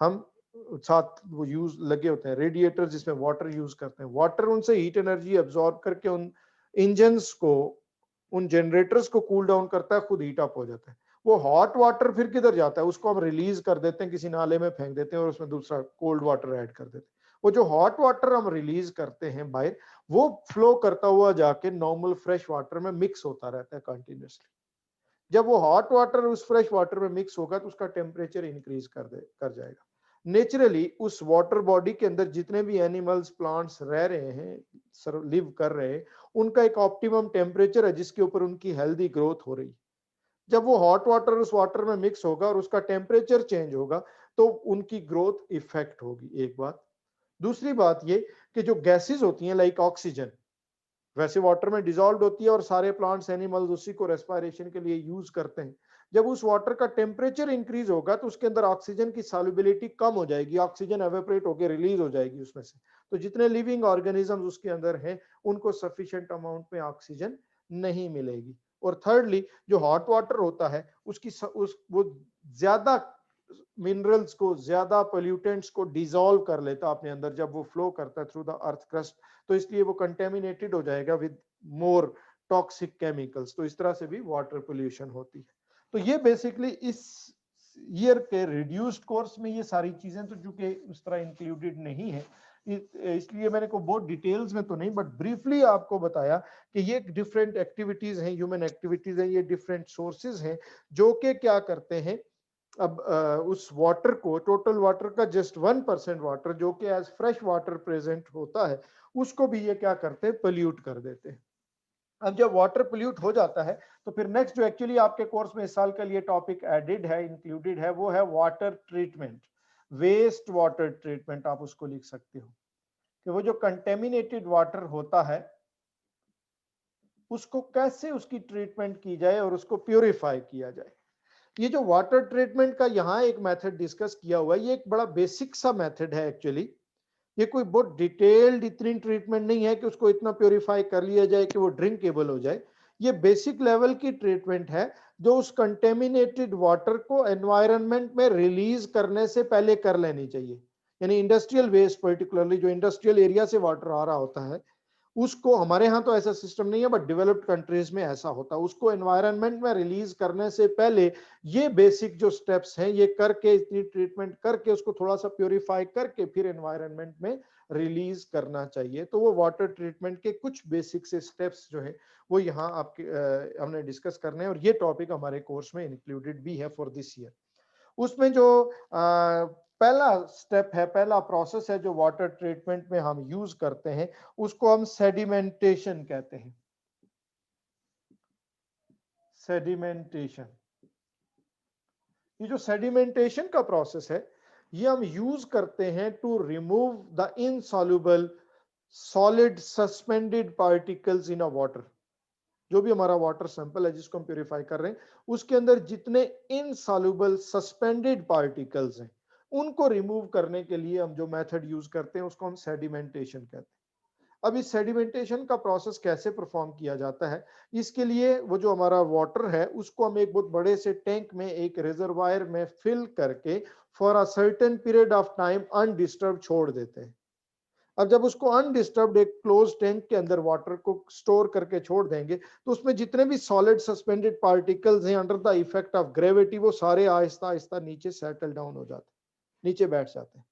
हम साथ वो यूज लगे होते हैं रेडिएटर जिसमें वाटर यूज करते हैं। वाटर उनसे हीट एनर्जी एब्जॉर्ब करके उन इंजन्स को, उन जनरेटर्स को कूल डाउन करता है, खुद हीट अप हो जाता है। वो हॉट वाटर फिर किधर जाता है, उसको हम रिलीज कर देते हैं, किसी नाले में फेंक देते हैं और उसमें दूसरा कोल्ड वाटर ऐड कर देते हैं। वो जो हॉट वाटर हम रिलीज करते हैं बाहर, वो फ्लो करता हुआ जाके नॉर्मल फ्रेश वाटर में मिक्स होता रहता है कंटिन्यूसली। जब वो हॉट वाटर उस फ्रेश वाटर में मिक्स होगा तो उसका टेम्परेचर इंक्रीज कर जाएगा। नेचुरली उस वाटर बॉडी के अंदर जितने भी एनिमल्स प्लांट्स रह रहे हैं, लिव कर रहे हैं, उनका एक ऑप्टिमम टेम्परेचर है जिसके ऊपर उनकी हेल्दी ग्रोथ हो रही। जब वो हॉट वाटर उस वाटर में मिक्स होगा और उसका टेम्परेचर चेंज होगा तो उनकी ग्रोथ इफेक्ट होगी, एक बात। दूसरी बात ये कि जो गैसेस होती हैं लाइक ऑक्सीजन, वैसे वाटर में डिजॉल्व होती है और सारे प्लांट्स एनिमल्स उसी को रेस्पिरेशन के लिए यूज करते हैं। जब उस वाटर का टेम्परेचर इंक्रीज होगा तो उसके अंदर ऑक्सीजन की सॉल्युबिलिटी कम हो जाएगी, ऑक्सीजन एवेपोरेट होकर रिलीज हो जाएगी उसमें से। तो जितने लिविंग ऑर्गेनिजम्स उसके अंदर हैं उनको सफिशिएंट अमाउंट में ऑक्सीजन नहीं मिलेगी। और थर्डली जो हॉट वाटर होता है वो ज्यादा मिनरल्स को, ज्यादा पोल्यूटेंट्स को डिसॉल्व कर लेता है अपने अंदर जब वो फ्लो करता है थ्रू द अर्थ क्रस्ट, तो इसलिए वो कंटेमिनेटेड हो जाएगा विद मोर टॉक्सिक केमिकल्स। तो इस तरह से भी वाटर पोल्यूशन होती है। तो ये बेसिकली इस ईयर के रिड्यूस्ड कोर्स में ये सारी चीजें तो चूंकि उस तरह इंक्लूडेड नहीं है, इसलिए मैंने को बहुत डिटेल्स में तो नहीं, बट ब्रीफली आपको बताया कि ये डिफरेंट एक्टिविटीज हैं, ह्यूमन एक्टिविटीज हैं, ये डिफरेंट सोर्सेज हैं जो कि क्या करते हैं। अब उस वाटर को, टोटल वाटर का जस्ट 1% वाटर जो कि एज फ्रेश वाटर प्रेजेंट होता है, उसको भी ये क्या करते हैं, पोल्यूट कर देते हैं। अब जब वाटर पोल्यूट हो जाता है तो फिर नेक्स्ट जो एक्चुअली आपके कोर्स में इस साल के लिए टॉपिक एडेड है, इंक्लूडेड है, वो है water treatment, waste water treatment आप उसको लिख सकते हो। कि वो जो कंटेमिनेटेड वाटर होता है उसको कैसे उसकी ट्रीटमेंट की जाए और उसको प्यूरिफाई किया जाए। ये जो वाटर ट्रीटमेंट का यहाँ एक मेथड डिस्कस किया हुआ है, ये एक बड़ा बेसिक सा मेथड है एक्चुअली। ये कोई बहुत डिटेल्ड इतनी ट्रीटमेंट नहीं है कि उसको इतना प्योरीफाई कर लिया जाए कि वो ड्रिंकेबल हो जाए। ये बेसिक लेवल की ट्रीटमेंट है जो उस कंटेमिनेटेड वाटर को एनवायरनमेंट में रिलीज करने से पहले कर लेनी चाहिए। यानी इंडस्ट्रियल वेस्ट, पर्टिकुलरली जो इंडस्ट्रियल एरिया से वाटर आ रहा होता है, उसको, हमारे यहाँ तो ऐसा सिस्टम नहीं है बट डेवलप्ड कंट्रीज में ऐसा होता है, उसको एनवायरनमेंट में रिलीज करने से पहले ये बेसिक जो स्टेप्स हैं ये करके, इतनी ट्रीटमेंट करके, उसको थोड़ा सा प्योरीफाई करके फिर एनवायरनमेंट में रिलीज करना चाहिए। तो वो वाटर ट्रीटमेंट के कुछ बेसिक से स्टेप्स जो है वो यहाँ आपके हमने डिस्कस करने हैं और ये टॉपिक हमारे कोर्स में इंक्लूडेड भी है फॉर दिस ईयर। उसमें जो पहला स्टेप है, पहला प्रोसेस है जो वाटर ट्रीटमेंट में हम यूज करते हैं, उसको हम सेडिमेंटेशन कहते हैं। सेडिमेंटेशन, ये जो सेडिमेंटेशन का प्रोसेस है ये हम यूज करते हैं to remove the insoluble solid suspended particles in a water. जो भी हमारा वाटर सैंपल है जिसको हम प्यूरिफाई कर रहे हैं, उसके अंदर जितने इनसॉल्युबल सस्पेंडेड पार्टिकल्स हैं उनको रिमूव करने के लिए हम जो मेथड यूज करते हैं उसको हम सेडिमेंटेशन कहते हैं। अब इस सेडिमेंटेशन का प्रोसेस कैसे परफॉर्म किया जाता है, इसके लिए वो जो हमारा वाटर है उसको हम एक बहुत बड़े से टैंक में, एक रिजर्वायर में फिल करके for a certain period of time undisturb छोड़ देते हैं। अब जब उसको अनडिस्टर्ब्ड एक क्लोज टैंक के अंदर वाटर को स्टोर करके छोड़ देंगे तो उसमें जितने भी सॉलिड सस्पेंडेड पार्टिकल्स हैं under the effect of gravity वो सारे आहिस्ता आहिस्ता नीचे सेटल डाउन हो जाते हैं, नीचे बैठ जाते हैं।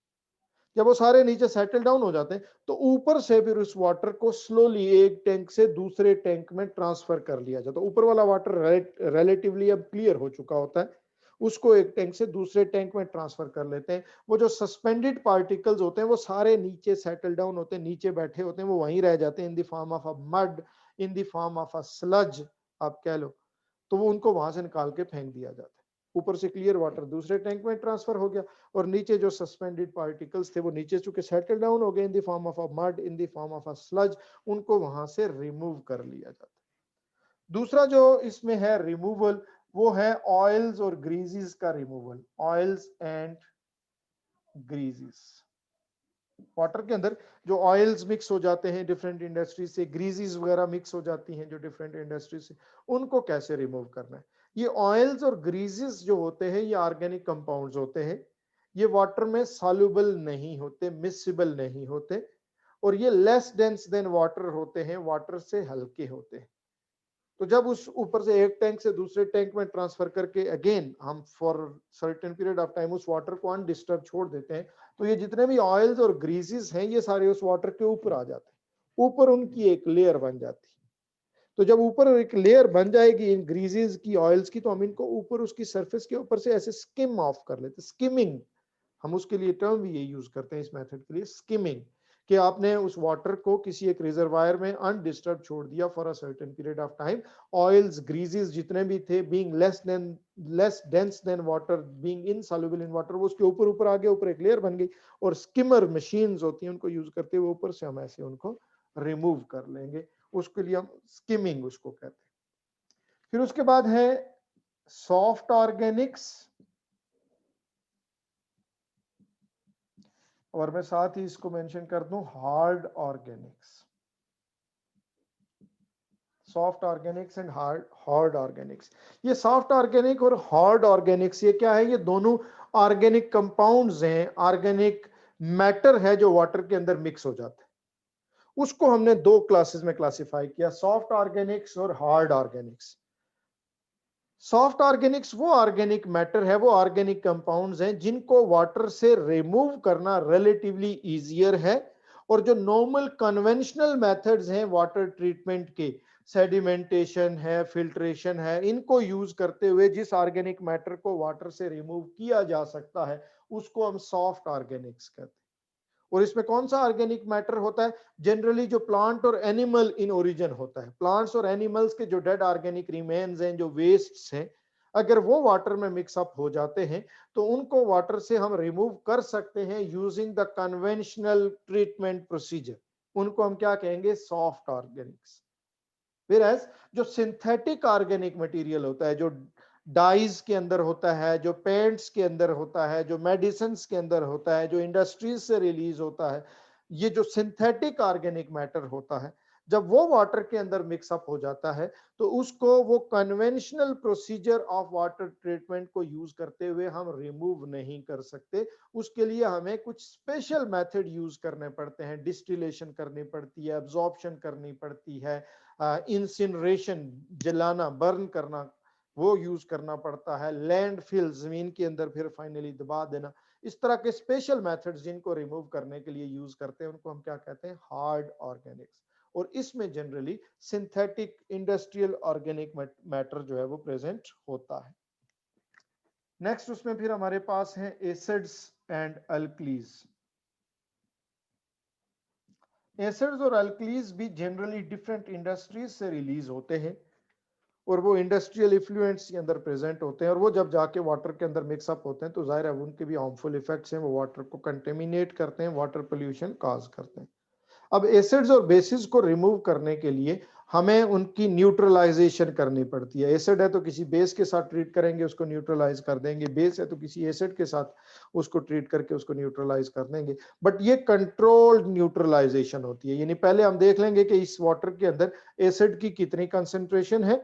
जब वो सारे नीचे सेटल डाउन हो जाते हैं तो ऊपर से फिर उस वाटर को स्लोली एक टैंक से दूसरे टैंक में ट्रांसफर कर लिया जाता है। ऊपर वाला वाटर रिलेटिवली अब क्लियर हो चुका होता है, उसको एक टैंक से दूसरे टैंक में ट्रांसफर कर लेते हैं। वो जो सस्पेंडेड पार्टिकल्स होते हैं वो सारे नीचे सेटल डाउन होते हैं, नीचे बैठे होते हैं, वो वहीं रह जाते हैं in the form of a mud, in the form of a sludge आप कह लो। तो वो उनको वहां से निकाल के फेंक दिया जाता है। ऊपर से क्लियर वाटर दूसरे टैंक में ट्रांसफर हो गया और नीचे जो सस्पेंडेड पार्टिकल्स थे वो नीचे चूंकि सेटल डाउन हो गए in the form of a mud, in the form of a sludge, उनको वहां से रिमूव कर लिया जाता है। दूसरा जो इसमें है रिमूवल वो है ऑयल्स और ग्रीजेस का रिमूवल। ऑयल्स एंड ग्रीजेस, वाटर के अंदर जो ऑयल्स मिक्स हो जाते हैं डिफरेंट इंडस्ट्रीज से, ग्रीजेस वगैरह मिक्स हो जाती हैं जो डिफरेंट इंडस्ट्री से, उनको कैसे रिमूव करना है। ये ऑयल्स और ग्रीजेस जो होते हैं ये ऑर्गेनिक कंपाउंड्स होते हैं, ये वाटर में सॉल्युबल नहीं होते, मिसिबल नहीं होते, और ये लेस डेंस देन वाटर होते हैं, वाटर से हल्के होते हैं। तो जब उस ऊपर से एक टैंक से दूसरे टैंक में ट्रांसफर करके अगेन हम for certain period of time उस वाटर को अनडिस्टर्ब छोड़ देते हैं, तो ये जितने भी ऑयल्स और ग्रीसेस हैं ये सारे उस वाटर के ऊपर आ जाते हैं, ऊपर उनकी एक लेयर बन जाती है। तो जब ऊपर एक लेयर बन जाएगी इन ग्रीसेस की, ऑयल्स की, तो हम इनको ऊपर उसकी सरफेस के ऊपर से ऐसे स्किम ऑफ कर लेते हैं, स्किमिंग। हम उसके लिए टर्म भी ये यूज करते हैं इस मेथड के लिए, स्किमिंग, कि आपने उस वाटर को किसी एक रिजर्वायर में अनडिस्टर्ब छोड़ दिया for a certain period of time. Oils greases जितने भी थे being less dense than water, being insoluble in water, वो उसके ऊपर ऊपर आ गए, ऊपर एक लेयर बन गई, और स्किमर मशीन्स होती हैं उनको यूज करते हुए ऊपर से हम ऐसे उनको रिमूव कर लेंगे। उसके लिए हम स्किमिंग उसको कहते हैं। फिर उसके बाद है सॉफ्ट ऑर्गेनिक्स, और मैं साथ ही इसको मेंशन कर दूं hard Organics. Soft Organics and hard Organics. ये सॉफ्ट ऑर्गेनिक और हार्ड ऑर्गेनिक्स ये क्या है, ये दोनों ऑर्गेनिक कंपाउंड्स हैं, ऑर्गेनिक मैटर है जो वाटर के अंदर मिक्स हो जाता है। उसको हमने दो क्लासेस में क्लासिफाई किया, सॉफ्ट ऑर्गेनिक्स और हार्ड ऑर्गेनिक्स। सॉफ्ट ऑर्गेनिक्स वो ऑर्गेनिक मैटर है, वो ऑर्गेनिक कंपाउंड्स हैं जिनको वाटर से रिमूव करना रिलेटिवली इजियर है, और जो नॉर्मल कन्वेंशनल मेथड्स हैं वाटर ट्रीटमेंट के, सेडिमेंटेशन है, फिल्ट्रेशन है, इनको यूज करते हुए जिस ऑर्गेनिक मैटर को वाटर से रिमूव किया जा सकता है उसको हम सॉफ्ट ऑर्गेनिक्स कहते हैं। और इसमें कौन सा ऑर्गेनिक मैटर होता है, जनरली जो प्लांट और एनिमल इन ओरिजिन होता है, प्लांट्स और एनिमल्स के जो डेड ऑर्गेनिक रिमेन्स हैं, जो वेस्ट्स हैं, अगर वो वाटर में मिक्सअप हो जाते हैं तो उनको वाटर से हम रिमूव कर सकते हैं using the conventional treatment procedure, उनको हम क्या कहेंगे, सॉफ्ट ऑर्गेनिक्स। फिर एज जो सिंथेटिक ऑर्गेनिक मटेरियल होता है, जो डाइज के अंदर होता है, जो पेंट्स के अंदर होता है, जो मेडिसिन के अंदर होता है, जो इंडस्ट्रीज से रिलीज होता है, ये जो सिंथेटिक ऑर्गेनिक मैटर होता है, जब वो वाटर के अंदर मिक्सअप हो जाता है तो उसको वो conventional procedure of water treatment को यूज करते हुए हम रिमूव नहीं कर सकते। उसके लिए हमें कुछ स्पेशल मेथड यूज करने पड़ते हैं, डिस्टिलेशन करनी पड़ती है, एब्जॉर्प्शन करनी पड़ती है, इंसिनरेशन, जलाना, बर्न करना, वो यूज करना पड़ता है, लैंड फिल, जमीन के अंदर फिर फाइनली दबा देना। इस तरह के स्पेशल मेथड्स जिनको रिमूव करने के लिए यूज करते हैं उनको हम क्या कहते हैं, हार्ड ऑर्गेनिक्स। और इसमें generally synthetic industrial organic matter जो है वो प्रेजेंट होता है। नेक्स्ट उसमें फिर हमारे पास है एसिड्स एंड अल्कलीज। एसिड्स और अल्कलीज भी जनरली डिफरेंट इंडस्ट्रीज से रिलीज होते हैं और वो इंडस्ट्रियल इफ्लुएंट्स के अंदर प्रेजेंट होते हैं, और वो जब जाके वाटर के अंदर मिक्सअप होते हैं तो जाहिर है उनके भी हार्मफुल इफेक्ट्स हैं, वो वाटर को कंटेमिनेट करते हैं, वाटर पोल्यूशन कॉज करते हैं। अब एसिड्स और बेसिस को रिमूव करने के लिए हमें उनकी न्यूट्रलाइजेशन करनी पड़ती है। एसिड है तो किसी बेस के साथ ट्रीट करेंगे, उसको न्यूट्रलाइज कर देंगे, बेस है तो किसी एसिड के साथ उसको ट्रीट करके उसको न्यूट्रलाइज कर देंगे। बट ये कंट्रोल्ड न्यूट्रलाइजेशन होती है, यानी पहले हम देख लेंगे कि इस वाटर के अंदर एसिड की कितनी कंसेंट्रेशन है,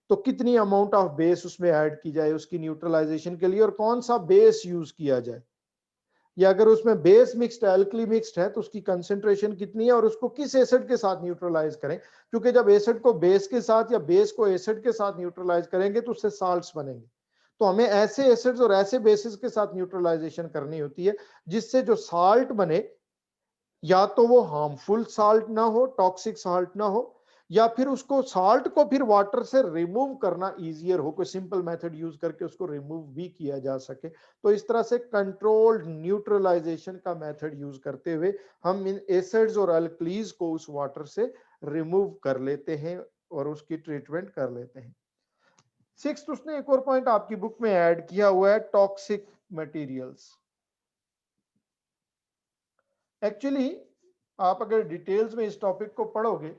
तो कितनी अमाउंट ऑफ बेस उसमें ऐड की जाए उसकी न्यूट्रलाइजेशन के लिए, और कौन सा बेस यूज किया जाए, या अगर उसमें बेस मिक्स्ड एल्कली मिक्स्ड है तो उसकी कंसेंट्रेशन कितनी है और उसको किस एसिड के साथ न्यूट्रलाइज करें, क्योंकि जब एसिड को बेस के साथ या बेस को एसिड के साथ न्यूट्रलाइज करेंगे तो उससे साल्ट्स बनेंगे। तो हमें ऐसे एसिड्स और ऐसे बेसिस के साथ न्यूट्रलाइजेशन करनी होती है जिससे जो साल्ट बने या तो वो हार्मफुल साल्ट ना हो, टॉक्सिक साल्ट ना हो, या फिर उसको साल्ट को फिर वाटर से रिमूव करना इजियर हो, कोई सिंपल मेथड यूज करके उसको रिमूव भी किया जा सके। तो इस तरह से कंट्रोल्ड न्यूट्रलाइजेशन का मेथड यूज करते हुए हम इन एसिड्स और अल्कलीज को उस वाटर से रिमूव कर लेते हैं और उसकी ट्रीटमेंट कर लेते हैं। सिक्स्थ, उसने एक और पॉइंट आपकी बुक में ऐड किया हुआ है, टॉक्सिक मटेरियल्स। एक्चुअली आप अगर डिटेल्स में इस टॉपिक को पढ़ोगे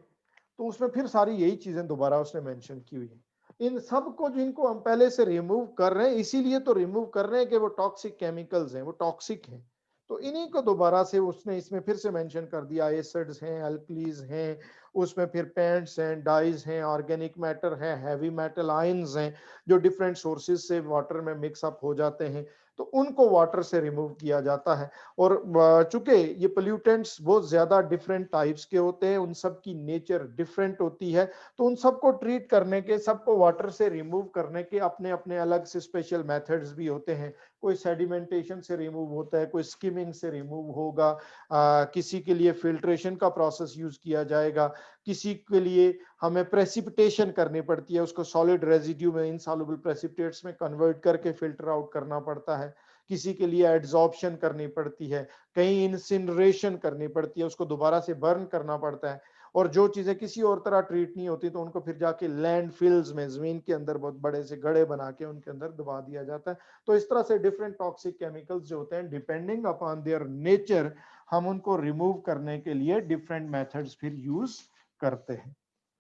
तो उसमें फिर सारी यही चीजें दोबारा उसने मेंशन की हुई है। इन सब को जिनको हम पहले से रिमूव कर रहे हैं, इसीलिए तो रिमूव कर रहे हैं कि वो टॉक्सिक केमिकल्स हैं, वो टॉक्सिक हैं, तो इन्हीं को दोबारा से उसने इसमें फिर से मेंशन कर दिया। एसिड्स हैं, अल्कलीज हैं, उसमें फिर पेंट्स हैं, डाइज हैं, ऑर्गेनिक मैटर है, हैवी मेटल आयंस हैं, जो डिफरेंट सोर्सेज से वाटर में मिक्सअप हो जाते हैं, तो उनको वाटर से रिमूव किया जाता है। और चूंकि ये पोल्यूटेंट्स बहुत ज्यादा डिफरेंट टाइप्स के होते हैं, उन सब की नेचर डिफरेंट होती है, तो उन सबको ट्रीट करने के, सबको वाटर से रिमूव करने के अपने अपने अलग से स्पेशल मेथड्स भी होते हैं। कोई सेडिमेंटेशन से रिमूव होता है, कोई स्किमिंग से रिमूव होगा, किसी के लिए फिल्ट्रेशन का प्रोसेस यूज किया जाएगा, किसी के लिए हमें प्रेसिपिटेशन करनी पड़ती है, उसको सॉलिड रेजिड्यू में इनसॉल्युबल प्रेसिपिटेट्स में कन्वर्ट करके फिल्टर आउट करना पड़ता है, किसी के लिए एड्सॉर्प्शन करनी पड़ती है, कहीं इंसिनरेशन करनी पड़ती है, उसको दोबारा से बर्न करना पड़ता है, और जो चीजें किसी और तरह ट्रीट नहीं होती तो उनको फिर जाके लैंडफिल्स में, जमीन के अंदर बहुत बड़े से गड्ढे बना के उनके अंदर दबा दिया जाता है। तो इस तरह से डिफरेंट टॉक्सिक केमिकल्स जो होते हैं, डिपेंडिंग अपॉन देयर नेचर, हम उनको रिमूव करने के लिए डिफरेंट मेथड्स फिर यूज करते हैं।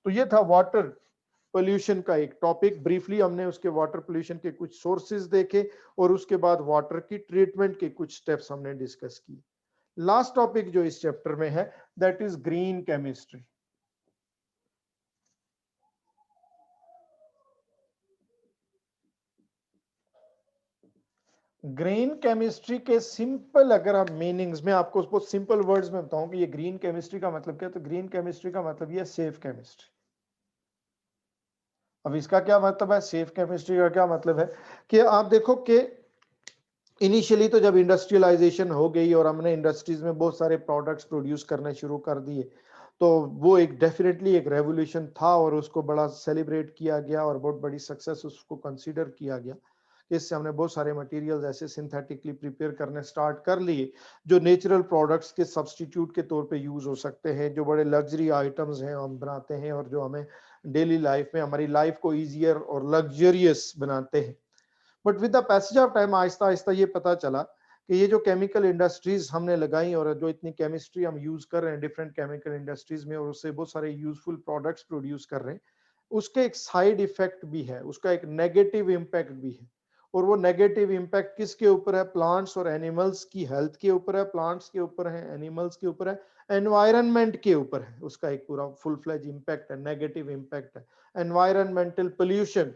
तो ये था वाटर पोल्यूशन का एक टॉपिक। ब्रीफली हमने उसके वाटर पोल्यूशन के कुछ सोर्सेज देखे और उसके बाद वाटर की ट्रीटमेंट के कुछ स्टेप्स हमने डिस्कस किए। लास्ट टॉपिक जो इस चैप्टर में है, that is green chemistry. Green chemistry के सिंपल अगर हम मीनिंग्स में आपको बहुत सिंपल वर्ड्स में बताऊं कि ये ग्रीन केमिस्ट्री का मतलब क्या है, तो ग्रीन केमिस्ट्री का मतलब ये सेफ केमिस्ट्री। अब इसका क्या मतलब है, सेफ केमिस्ट्री का क्या मतलब है, कि आप देखो कि इनिशियली तो जब इंडस्ट्रियलाइजेशन हो गई और हमने इंडस्ट्रीज में बहुत सारे प्रोडक्ट्स प्रोड्यूस करने शुरू कर दिए, तो वो एक डेफिनेटली एक रेवोल्यूशन था और उसको बड़ा सेलिब्रेट किया गया और बहुत बड़ी सक्सेस उसको कंसीडर किया गया। इससे हमने बहुत सारे मटेरियल्स ऐसे सिंथेटिकली प्रिपेयर करने स्टार्ट कर लिए जो नेचुरल प्रोडक्ट्स के सब्स्टिट्यूट के तौर पे यूज हो सकते हैं, जो बड़े लग्जरी आइटम्स हैं हम बनाते हैं और जो हमें डेली लाइफ में हमारी लाइफ को इजियर और लग्जरियस बनाते हैं। But with the passage of time Aahista Aahista ये पता चला कि ये जो केमिकल इंडस्ट्रीज हमने लगाई और जो इतनी केमिस्ट्री हम यूज कर रहे हैं डिफरेंट केमिकल इंडस्ट्रीज में और उससे बहुत सारे यूजफुल प्रोडक्ट्स प्रोड्यूस कर रहे हैं, उसके एक साइड इफेक्ट भी है, उसका एक नेगेटिव इम्पैक्ट भी है। और वो नेगेटिव इम्पैक्ट किसके ऊपर है, प्लांट्स और एनिमल्स की हेल्थ के ऊपर है, प्लांट्स के ऊपर है, एनिमल्स के ऊपर है, एनवायरनमेंट के ऊपर है। उसका एक पूरा फुल फ्लेज इम्पैक्ट है, नेगेटिव इम्पैक्ट है। एनवायरनमेंटल पोल्यूशन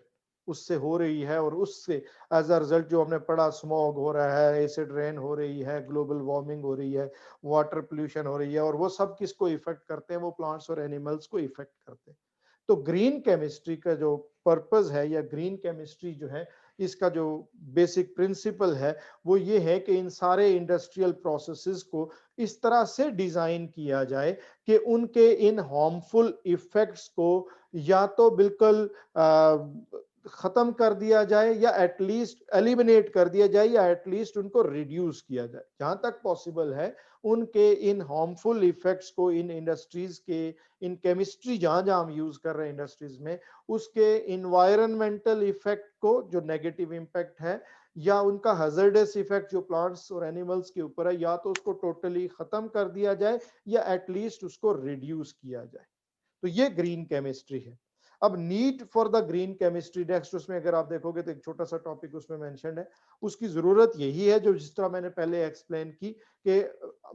उससे हो रही है और उससे एज अ रिजल्ट जो हमने पढ़ा, स्मॉग हो रहा है, एसिड रेन हो रही है, ग्लोबल वार्मिंग हो रही है, वाटर पोल्यूशन हो रही है, और वो सब किसको इफेक्ट करते हैं, वो प्लांट्स और एनिमल्स को इफेक्ट करते हैं। तो ग्रीन केमिस्ट्री का जो पर्पस है या ग्रीन केमिस्ट्री जो है, इसका जो बेसिक प्रिंसिपल है वो ये है कि इन सारे इंडस्ट्रियल प्रोसेसेस को इस तरह से डिजाइन किया जाए कि उनके इन हार्मफुल इफेक्ट्स को या तो बिल्कुल खत्म कर दिया जाए या एटलीस्ट एलिमिनेट कर दिया जाए या एटलीस्ट उनको रिड्यूस किया जाए, जहां तक पॉसिबल है उनके इन हार्मफुल इफेक्ट्स को इन इंडस्ट्रीज के, इन केमिस्ट्री जहां जहां हम यूज कर रहे हैं इंडस्ट्रीज में, उसके इन्वायरमेंटल इफेक्ट को जो नेगेटिव इम्पैक्ट है या उनका हजर्डस इफेक्ट जो प्लांट्स और एनिमल्स के ऊपर है, या तो उसको टोटली खत्म कर दिया जाए या एटलीस्ट उसको रिड्यूस किया जाए। तो ये ग्रीन केमिस्ट्री है। अब need for the green chemistry next, उसमें अगर आप देखोगे तो एक छोटा सा टॉपिक उसमें मेंशन है। उसकी जरूरत यही है जो जिस तरह मैंने पहले एक्सप्लेन की कि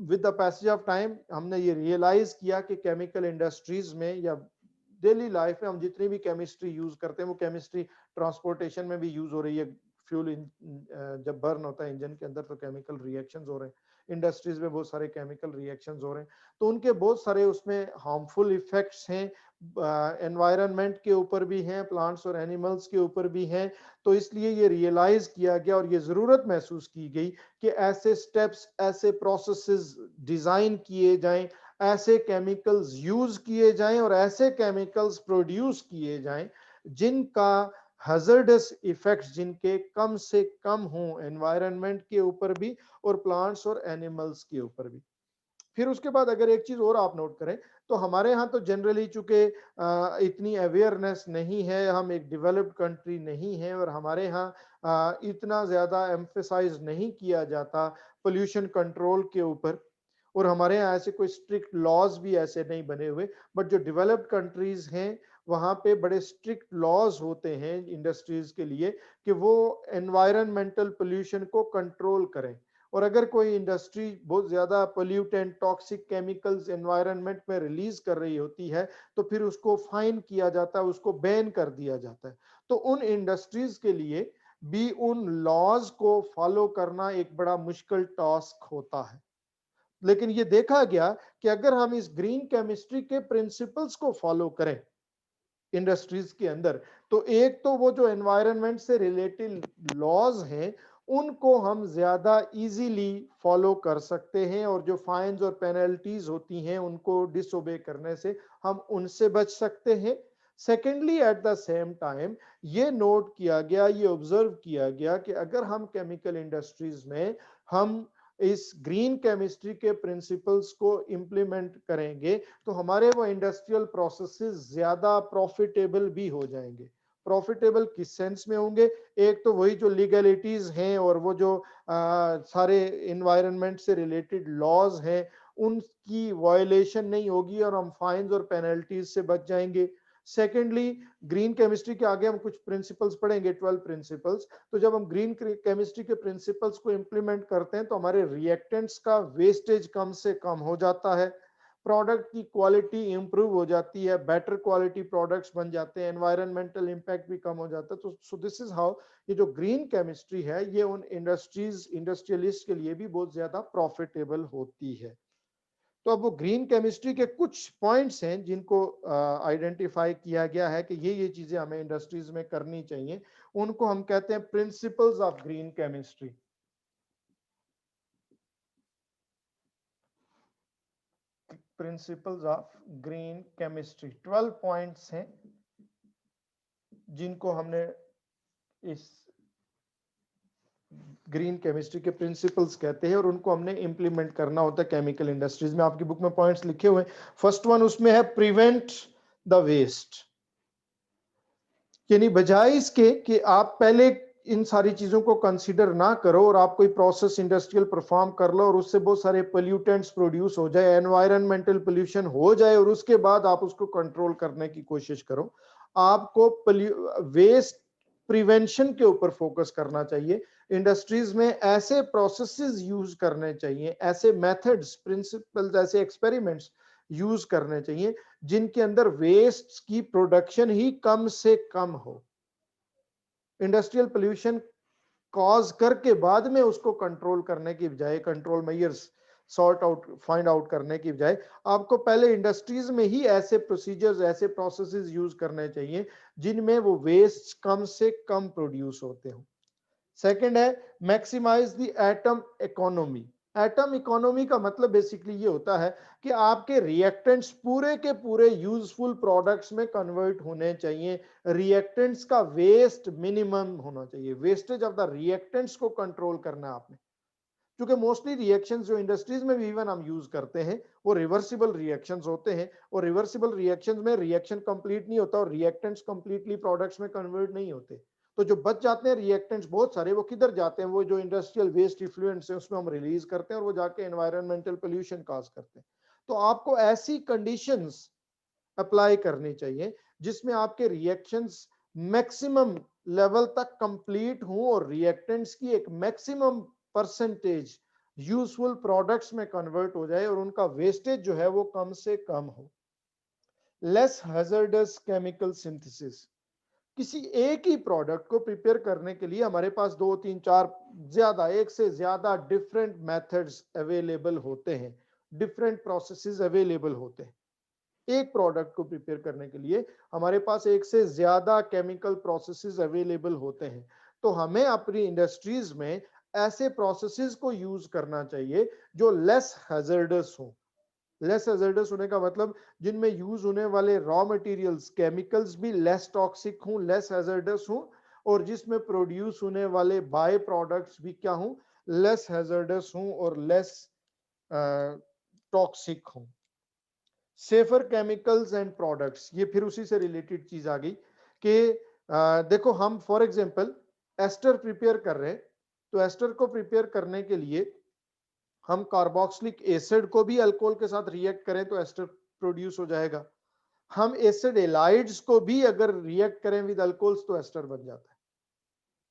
with the passage of time हमने ये रियलाइज किया कि केमिकल इंडस्ट्रीज में या डेली लाइफ में हम जितनी भी केमिस्ट्री यूज करते हैं वो केमिस्ट्री ट्रांसपोर्टेशन में भी यूज हो रही है। फ्यूल जब बर्न होता है इंजन के अंदर तो केमिकल रिएक्शंस हो रहे हैं, इंडस्ट्रीज में बहुत सारे केमिकल रिएक्शंस हो रहे हैं, तो उनके बहुत सारे उसमें हार्मफुल इफेक्ट्स हैं, एनवायरनमेंट के ऊपर भी हैं, प्लांट्स और एनिमल्स के ऊपर भी हैं। तो इसलिए ये रियलाइज किया गया और ये जरूरत महसूस की गई कि ऐसे स्टेप्स, ऐसे प्रोसेसेस डिजाइन किए जाएं, ऐसे केमिकल्स यूज किए जाएं और ऐसे केमिकल्स प्रोड्यूस किए जाएं जिनका हजर्डस इफेक्ट्स जिनके कम से कम हों एनवायरनमेंट के ऊपर भी और प्लांट्स और एनिमल्स के ऊपर भी। फिर उसके बाद अगर एक चीज और आप नोट करें तो हमारे यहाँ तो जनरली चूंकि इतनी अवेयरनेस नहीं है, हम एक डेवलप्ड कंट्री नहीं है और हमारे यहाँ इतना ज्यादा एम्फेसाइज नहीं किया जाता पोल्यूशन कंट्रोल के ऊपर, और हमारे यहाँ ऐसे कोई स्ट्रिक्ट लॉज भी ऐसे नहीं बने हुए। बट जो डेवलप्ड कंट्रीज हैं वहां पे बड़े स्ट्रिक्ट लॉज होते हैं इंडस्ट्रीज के लिए कि वो एनवायरनमेंटल पोल्यूशन को कंट्रोल करें। और अगर कोई इंडस्ट्री बहुत ज्यादा पोल्यूटेंट टॉक्सिक केमिकल्स एनवायरनमेंट में रिलीज कर रही होती है तो फिर उसको फाइन किया जाता है, उसको बैन कर दिया जाता है। तो उन इंडस्ट्रीज के लिए भी उन लॉज को फॉलो करना एक बड़ा मुश्किल टास्क होता है। लेकिन ये देखा गया कि अगर हम इस ग्रीन केमिस्ट्री के प्रिंसिपल्स को फॉलो करें इंडस्ट्रीज के अंदर, तो एक तो वो जो एनवायरनमेंट से रिलेटेड लॉज हैं उनको हम ज्यादा इजीली फॉलो कर सकते हैं और जो फाइन्स और पेनल्टीज होती हैं उनको डिसओबे करने से हम उनसे बच सकते हैं। Secondly at the same time ये नोट किया गया, ये ऑब्जर्व किया गया कि अगर हम केमिकल इंडस्ट्रीज में हम इस ग्रीन केमिस्ट्री के प्रिंसिपल्स को इंप्लीमेंट करेंगे तो हमारे वो इंडस्ट्रियल प्रोसेसेस ज्यादा प्रॉफिटेबल भी हो जाएंगे। प्रॉफिटेबल किस सेंस में होंगे? एक तो वही जो लीगलिटीज हैं और वो जो सारे इन्वायरमेंट से रिलेटेड लॉज हैं उनकी वायलेशन नहीं होगी और हम फाइन्स और पेनल्टीज से बच जाएंगे। सेकेंडली ग्रीन केमिस्ट्री के आगे हम कुछ प्रिंसिपल्स पढ़ेंगे, 12 प्रिंसिपल्स। तो जब हम ग्रीन केमिस्ट्री के प्रिंसिपल्स को इंप्लीमेंट करते हैं तो हमारे रिएक्टेंट्स का वेस्टेज कम से कम हो जाता है, प्रोडक्ट की क्वालिटी इंप्रूव हो जाती है, बेटर क्वालिटी प्रोडक्ट्स बन जाते हैं, एनवायरमेंटल इंपैक्ट भी कम हो जाता है। तो सो दिस इज हाउ ये जो ग्रीन केमिस्ट्री है ये उन इंडस्ट्रियलिस्ट के लिए भी बहुत ज्यादा प्रॉफिटेबल होती है। तो अब वो ग्रीन केमिस्ट्री के कुछ पॉइंट्स हैं जिनको आइडेंटिफाई किया गया है कि ये चीजें हमें इंडस्ट्रीज में करनी चाहिए, उनको हम कहते हैं principles of green chemistry. Principles of green chemistry 12 points हैं जिनको हमने इस ग्रीन केमिस्ट्री के प्रिंसिपल्स कहते हैं और उनको हमने इंप्लीमेंट करना होता है केमिकल इंडस्ट्रीज में। आपकी बुक में पॉइंट्स लिखे हुए हैं। फर्स्ट वन उसमें है प्रिवेंट द वेस्ट, यानी बजाय इसके कि आप पहले इन सारी चीजों को कंसीडर ना करो और आप कोई प्रोसेस इंडस्ट्रियल परफॉर्म कर लो और उससे बहुत सारे पोल्यूटेंट्स प्रोड्यूस हो जाए, एनवायरनमेंटल पोल्यूशन हो जाए और उसके बाद आप उसको कंट्रोल करने की कोशिश करो, आपको वेस्ट प्रिवेंशन के ऊपर फोकस करना चाहिए। इंडस्ट्रीज में ऐसे प्रोसेसेस यूज करने चाहिए, ऐसे मेथड्स, प्रिंसिपल्स, ऐसे एक्सपेरिमेंट्स यूज करने चाहिए जिनके अंदर वेस्ट की प्रोडक्शन ही कम से कम हो। इंडस्ट्रियल पोल्यूशन कॉज करके बाद में उसको कंट्रोल करने की बजाय, control measures sort out find out करने की बजाय आपको पहले इंडस्ट्रीज में ही ऐसे प्रोसीजर्स, ऐसे प्रोसेसेस यूज करने चाहिए जिनमें वो वेस्ट कम से कम प्रोड्यूस होते हो। सेकंड है maximise the atom economy. Atom economy का मतलब बेसिकली ये होता है कि आपके रिएक्टेंट्स पूरे के पूरे यूजफुल प्रोडक्ट्स में कन्वर्ट होने चाहिए, रिएक्टेंट्स का वेस्ट मिनिमम होना चाहिए, वेस्टेज ऑफ द रिएक्टेंट्स को कंट्रोल करना है आपने। क्योंकि मोस्टली रिएक्शंस जो इंडस्ट्रीज में भी इवन हम यूज करते हैं वो रिवर्सिबल रिएक्शंस होते हैं और रिवर्सिबल रिएक्शंस में रिएक्शन कंप्लीट नहीं होता और रिएक्टेंट्स कंप्लीटली प्रोडक्ट्स में कन्वर्ट नहीं होते। तो जो बच जाते हैं रिएक्टेंट्स बहुत सारे, वो किधर जाते हैं? वो जो इंडस्ट्रियल वेस्ट इफ्लुएंट्स है उसमें हम रिलीज करते हैं और वो जाके एनवायरमेंटल पोल्यूशन कॉज करते हैं। तो आपको ऐसी कंडीशंस अप्लाई करनी चाहिए, जिसमें आपके रिएक्शंस मैक्सिमम लेवल तक कंप्लीट हों और रिएक्टेंट्स की एक मैक्सिमम परसेंटेज यूजफुल प्रोडक्ट्स में कन्वर्ट हो जाए और उनका वेस्टेज जो है वो कम से कम हो। लेस हैजर्डस केमिकल सिंथेसिस, किसी एक ही प्रोडक्ट को प्रिपेयर करने के लिए हमारे पास 2 3 4 ज्यादा, एक से ज्यादा डिफरेंट मेथड्स अवेलेबल होते हैं, डिफरेंट प्रोसेसेस अवेलेबल होते हैं। एक प्रोडक्ट को प्रिपेयर करने के लिए हमारे पास एक से ज्यादा केमिकल प्रोसेसेस अवेलेबल होते हैं। तो हमें अपनी इंडस्ट्रीज में ऐसे प्रोसेसेस को यूज करना चाहिए जो लेस हैजर्डस हो। लेस हैजर्डस होने का मतलब जिनमें यूज होने वाले रॉ मटेरियल्स केमिकल्स भी लेस टॉक्सिक हों, लेस हैजर्डस हों, और जिसमें प्रोड्यूस होने वाले बाय प्रोडक्ट्स भी क्या हों, लेस हैजर्डस हों और लेस टॉक्सिक हों। सेफर केमिकल्स एंड प्रोडक्ट्स, ये फिर उसी से रिलेटेड चीज आ गई कि देखो हम फॉर एग्जांपल एस्टर प्रिपेयर कर रहे हैं, तो एस्टर को प्रिपेयर करने के लिए हम कार्बोक्सिलिक एसिड को भी अल्कोहल के साथ रिएक्ट करें तो एस्टर प्रोड्यूस हो जाएगा। हम एसिड एलाइड्स को भी अगर रिएक्ट करें विद अल्कोहल्स तो एस्टर बन जाता है।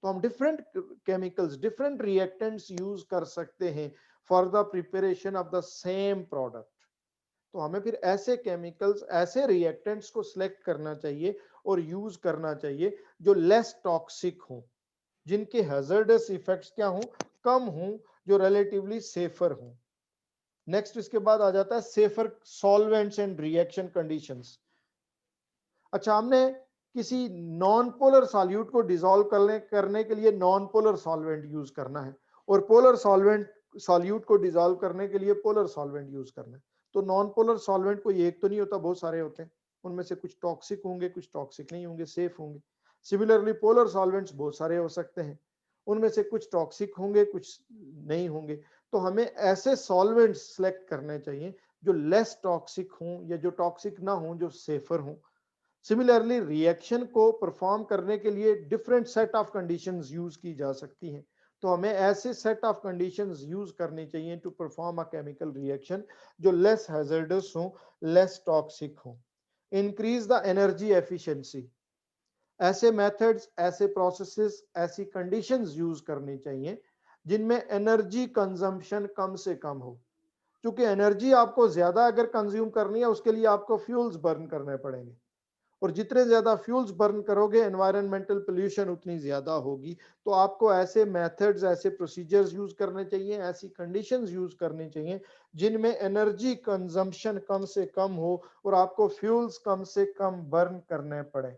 तो हम different chemicals, different reactants use कर सकते हैं for the preparation of the same product. तो हमें फिर ऐसे केमिकल्स, ऐसे रिएक्टेंट्स को सिलेक्ट करना चाहिए और यूज करना चाहिए जो लेस टॉक्सिक हो, जिनके हैजर्डस इफेक्ट्स क्या हो, कम हो, जो रिलेटिवली सेफर हो। नेक्स्ट इसके बाद आ जाता है safer solvents and reaction conditions. अच्छा, हमने किसी नॉन पोलर सॉल्यूट को डिसॉल्व करने के लिए नॉन पोलर सॉल्वेंट यूज करना है और पोलर सॉल्वेंट सॉल्यूट को डिसॉल्व करने के लिए पोलर सॉल्वेंट यूज करना है। तो नॉन पोलर सॉल्वेंट कोई एक तो नहीं होता, बहुत सारे होते हैं। उनमें से कुछ टॉक्सिक होंगे, कुछ टॉक्सिक नहीं होंगे, सेफ होंगे। सिमिलरली पोलर सॉल्वेंट्स बहुत सारे हो सकते हैं, उनमें से कुछ टॉक्सिक होंगे, कुछ नहीं होंगे। तो हमें ऐसे सॉल्वेंट्स सेलेक्ट करने चाहिए जो लेस टॉक्सिक हों या जो टॉक्सिक ना हों, जो सेफर हों। सिमिलरली रिएक्शन को परफॉर्म करने के लिए different set of conditions use की जा सकती हैं। तो हमें ऐसे सेट ऑफ कंडीशंस यूज करनी चाहिए to perform a chemical reaction जो लेस हैजर्डस हो, लेस टॉक्सिक हो। इंक्रीज द एनर्जी एफिशिएंसी, ऐसे मेथड्स, ऐसे प्रोसेसेस, ऐसी कंडीशंस यूज करनी चाहिए जिनमें एनर्जी कंजम्पशन कम से कम हो। क्योंकि एनर्जी आपको ज्यादा अगर कंज्यूम करनी है उसके लिए आपको फ्यूल्स बर्न करने पड़ेंगे, और जितने ज्यादा फ्यूल्स बर्न करोगे एनवायरमेंटल पोल्यूशन उतनी ज्यादा होगी। तो आपको ऐसे मेथड्स, ऐसे प्रोसीजर्स यूज करने चाहिए, ऐसी कंडीशंस यूज करनी चाहिए जिनमें एनर्जी कंजम्पशन कम से कम हो और आपको फ्यूल्स कम से कम बर्न करने पड़े।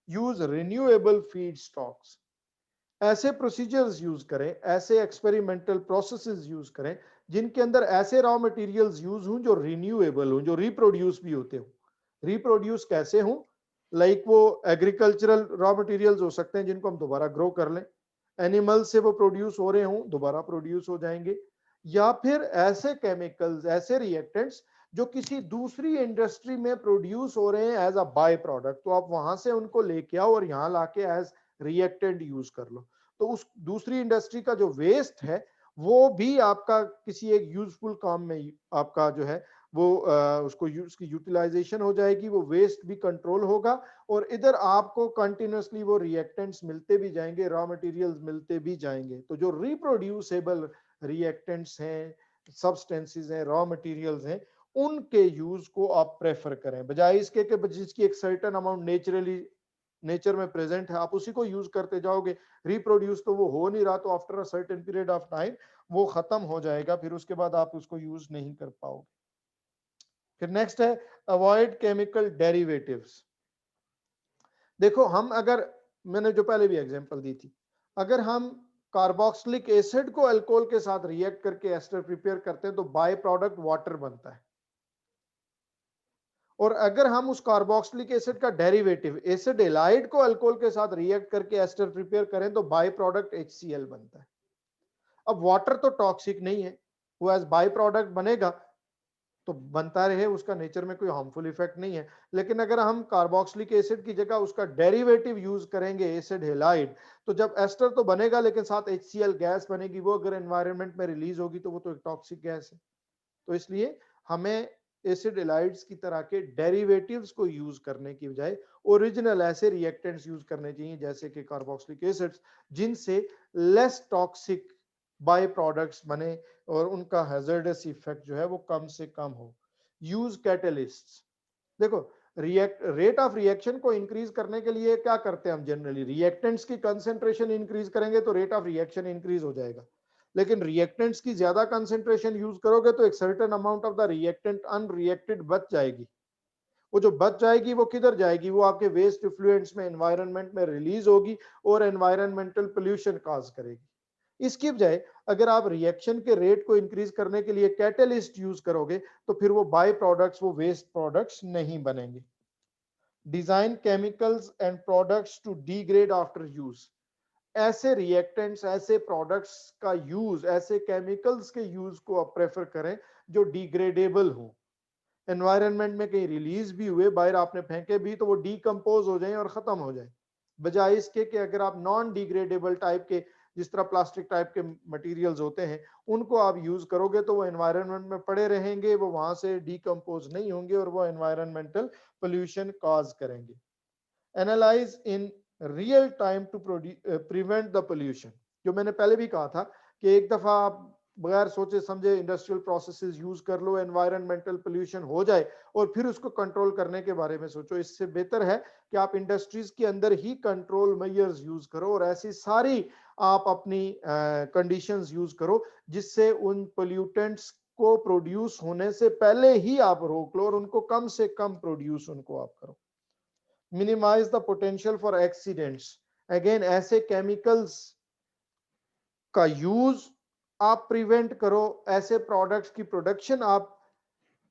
यूज रिन्यूएबल फीड स्टॉक्स, ऐसे प्रोसीजर्स यूज करें, ऐसे एक्सपेरिमेंटल प्रोसेसेस यूज करें जिनके अंदर ऐसे रॉ मटेरियल्स यूज हों जो रिन्यूएबल हों, जो रिप्रोड्यूस भी होते हो। रिप्रोड्यूस कैसे हों? लाइक वो एग्रीकल्चरल रॉ मटेरियल्स हो सकते हैं जिनको हम दोबारा ग्रो कर लें, एनिमल से वो प्रोड्यूस हो रहे हों, दोबारा प्रोड्यूस हो जाएंगे, या फिर ऐसे केमिकल्स, ऐसे रिएक्टेंट्स जो किसी दूसरी इंडस्ट्री में प्रोड्यूस हो रहे हैं एज अ बाय प्रोडक्ट, तो आप वहां से उनको लेके आओ और यहाँ लाके एज रिएक्टेंट यूज कर लो। तो उस दूसरी इंडस्ट्री का जो वेस्ट है वो भी आपका किसी एक यूजफुल काम में आपका जो है वो उसको उसकी यूटिलाइजेशन हो जाएगी, वो वेस्ट भी कंट्रोल होगा और इधर आपको कंटिन्यूसली वो रिएक्टेंट्स मिलते भी जाएंगे, रॉ मटेरियल्स मिलते भी जाएंगे। तो जो रिप्रोड्यूसेबल रिएक्टेंट्स हैं, सब्सटेंसेस हैं, रॉ मटेरियल्स हैं, उनके यूज को आप प्रेफर करें, बजाय इसके कि जिसकी एक सर्टेन अमाउंट नेचुरली नेचर में प्रेजेंट है आप उसी को यूज करते जाओगे, रिप्रोड्यूस तो वो हो नहीं रहा, तो after a certain period of time वो खत्म हो जाएगा, फिर उसके बाद आप उसको यूज नहीं कर पाओगे। फिर नेक्स्ट है अवॉइड केमिकल डेरिवेटिव्स। देखो हम अगर, मैंने जो पहले भी एग्जांपल दी थी, अगर हम कार्बोक्सिलिक एसिड को अल्कोहल के साथ रिएक्ट करके एस्टर प्रिपेयर करते हैं तो बाय प्रोडक्ट वाटर बनता है, और अगर हम उस कार्बोक्सिलिक एसिड का डेरिवेटिव एसिड एलाइड को अल्कोहल के साथ रिएक्ट करके एस्टर प्रिपेयर करें तो बाय प्रोडक्ट HCl बनता है। अब वाटर तो टॉक्सिक नहीं है, वो एज बाय प्रोडक्ट बनेगा तो बनता रहे, उसका नेचर में कोई हार्मफुल इफेक्ट नहीं है। लेकिन अगर हम कार्बोक्सिलिक एसिड की जगह उसका डेरिवेटिव यूज करेंगे एसिड हेलाइड, तो जब एस्टर तो बनेगा लेकिन साथ HCl गैस बनेगी, वो अगर एनवायरनमेंट में रिलीज होगी तो वो तो एक टॉक्सिक गैस है। तो इसलिए हमें एसिड एलाइड्स की तरह के डेरिवेटिव्स को यूज करने की बजाय ओरिजिनल ऐसे रिएक्टेंट्स यूज करने चाहिए जैसे कि कार्बोक्सिलिक एसिड्स, जिनसे लेस टॉक्सिक बाय प्रोडक्ट्स बने और उनका हैजर्डस इफेक्ट जो है वो कम से कम हो। Use catalysts. देखो, रेट ऑफ रिएक्शन को इंक्रीज करने के लिए क्या करते हैं हम जनरली, रिएक्टेंट्स की कंसेंट्रेशन इंक्रीज करेंगे तो रेट ऑफ रिएक्शन इंक्रीज हो जाएगा। लेकिन रिएक्टेंट्स की ज्यादा कंसेंट्रेशन यूज करोगे तो एक certain amount of the reactant unreacted बच जाएगी। वो जो बच जाएगी वो किधर जाएगी, वो आपके वेस्ट इफ्लुएंट्स में एनवायरनमेंट में रिलीज होगी और एनवायरनमेंटल पोल्यूशन कॉज करेगी। इसकी बजाय अगर आप रिएक्शन के रेट को इंक्रीज करने के लिए कैटलिस्ट यूज करोगे तो फिर वो बाय प्रोडक्ट्स, वो वेस्ट प्रोडक्ट्स नहीं बनेंगे। Design chemicals and products to degrade after use. ऐसे रिएक्टेंट्स, ऐसे प्रोडक्ट्स का यूज, ऐसे केमिकल्स के यूज को आप प्रेफर करें जो डिग्रेडेबल हो, एनवायरनमेंट में कहीं रिलीज भी हुए, बाहर आपने फेंके भी तो वो डीकंपोज हो जाए और खत्म हो जाए, बजाय इसके कि अगर आप नॉन डिग्रेडेबल टाइप के, जिस तरह प्लास्टिक टाइप के मटेरियल्स होते हैं, उनको आप यूज करोगे तो वो एनवायरनमेंट में पड़े रहेंगे, वो वहां से डीकंपोज नहीं होंगे और वो एनवायरनमेंटल पोल्यूशन कॉज करेंगे। Analyse in real time to prevent the pollution. जो मैंने पहले भी कहा था कि एक दफा आप बगैर सोचे समझे इंडस्ट्रियल प्रोसेसेस यूज कर लो, एनवायरनमेंटल पोल्यूशन हो जाए और फिर उसको कंट्रोल करने के बारे में सोचो। इससे बेहतर है कि आप इंडस्ट्रीज के अंदर ही कंट्रोल मेजर्स यूज करो और ऐसी सारी आप अपनी कंडीशंस यूज करो जिससे उन पोल्यूटेंट्स को प्रोड्यूस होने से पहले ही आप रोक लो और उनको कम से कम प्रोड्यूस उनको आप करो। Minimise the potential for accidents. Again, ऐसे केमिकल्स का यूज आप प्रिवेंट करो, ऐसे प्रोडक्ट्स की प्रोडक्शन आप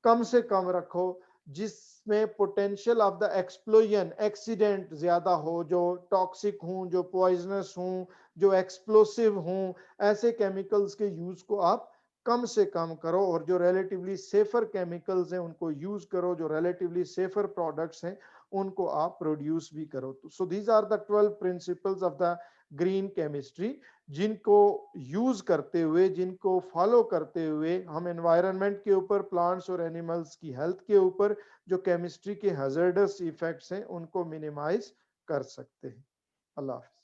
कम से कम रखो जिसमें potential of the explosion, accident ज्यादा हो, जो टॉक्सिक हों, जो पॉइजनस हों, जो एक्सप्लोसिव हों। ऐसे केमिकल्स के यूज को आप कम से कम करो और जो रिलेटिवली सेफर केमिकल्स हैं उनको यूज करो, जो रिलेटिवली सेफर प्रोडक्ट्स हैं उनको आप प्रोड्यूस भी करो। So these are the 12 principles of the green chemistry, जिनको यूज करते हुए, जिनको फॉलो करते हुए हम एनवायरनमेंट के ऊपर, प्लांट्स और एनिमल्स की हेल्थ के ऊपर जो केमिस्ट्री के हैजर्डस इफेक्ट्स हैं उनको मिनिमाइज कर सकते हैं। अल्लाह हाफिज।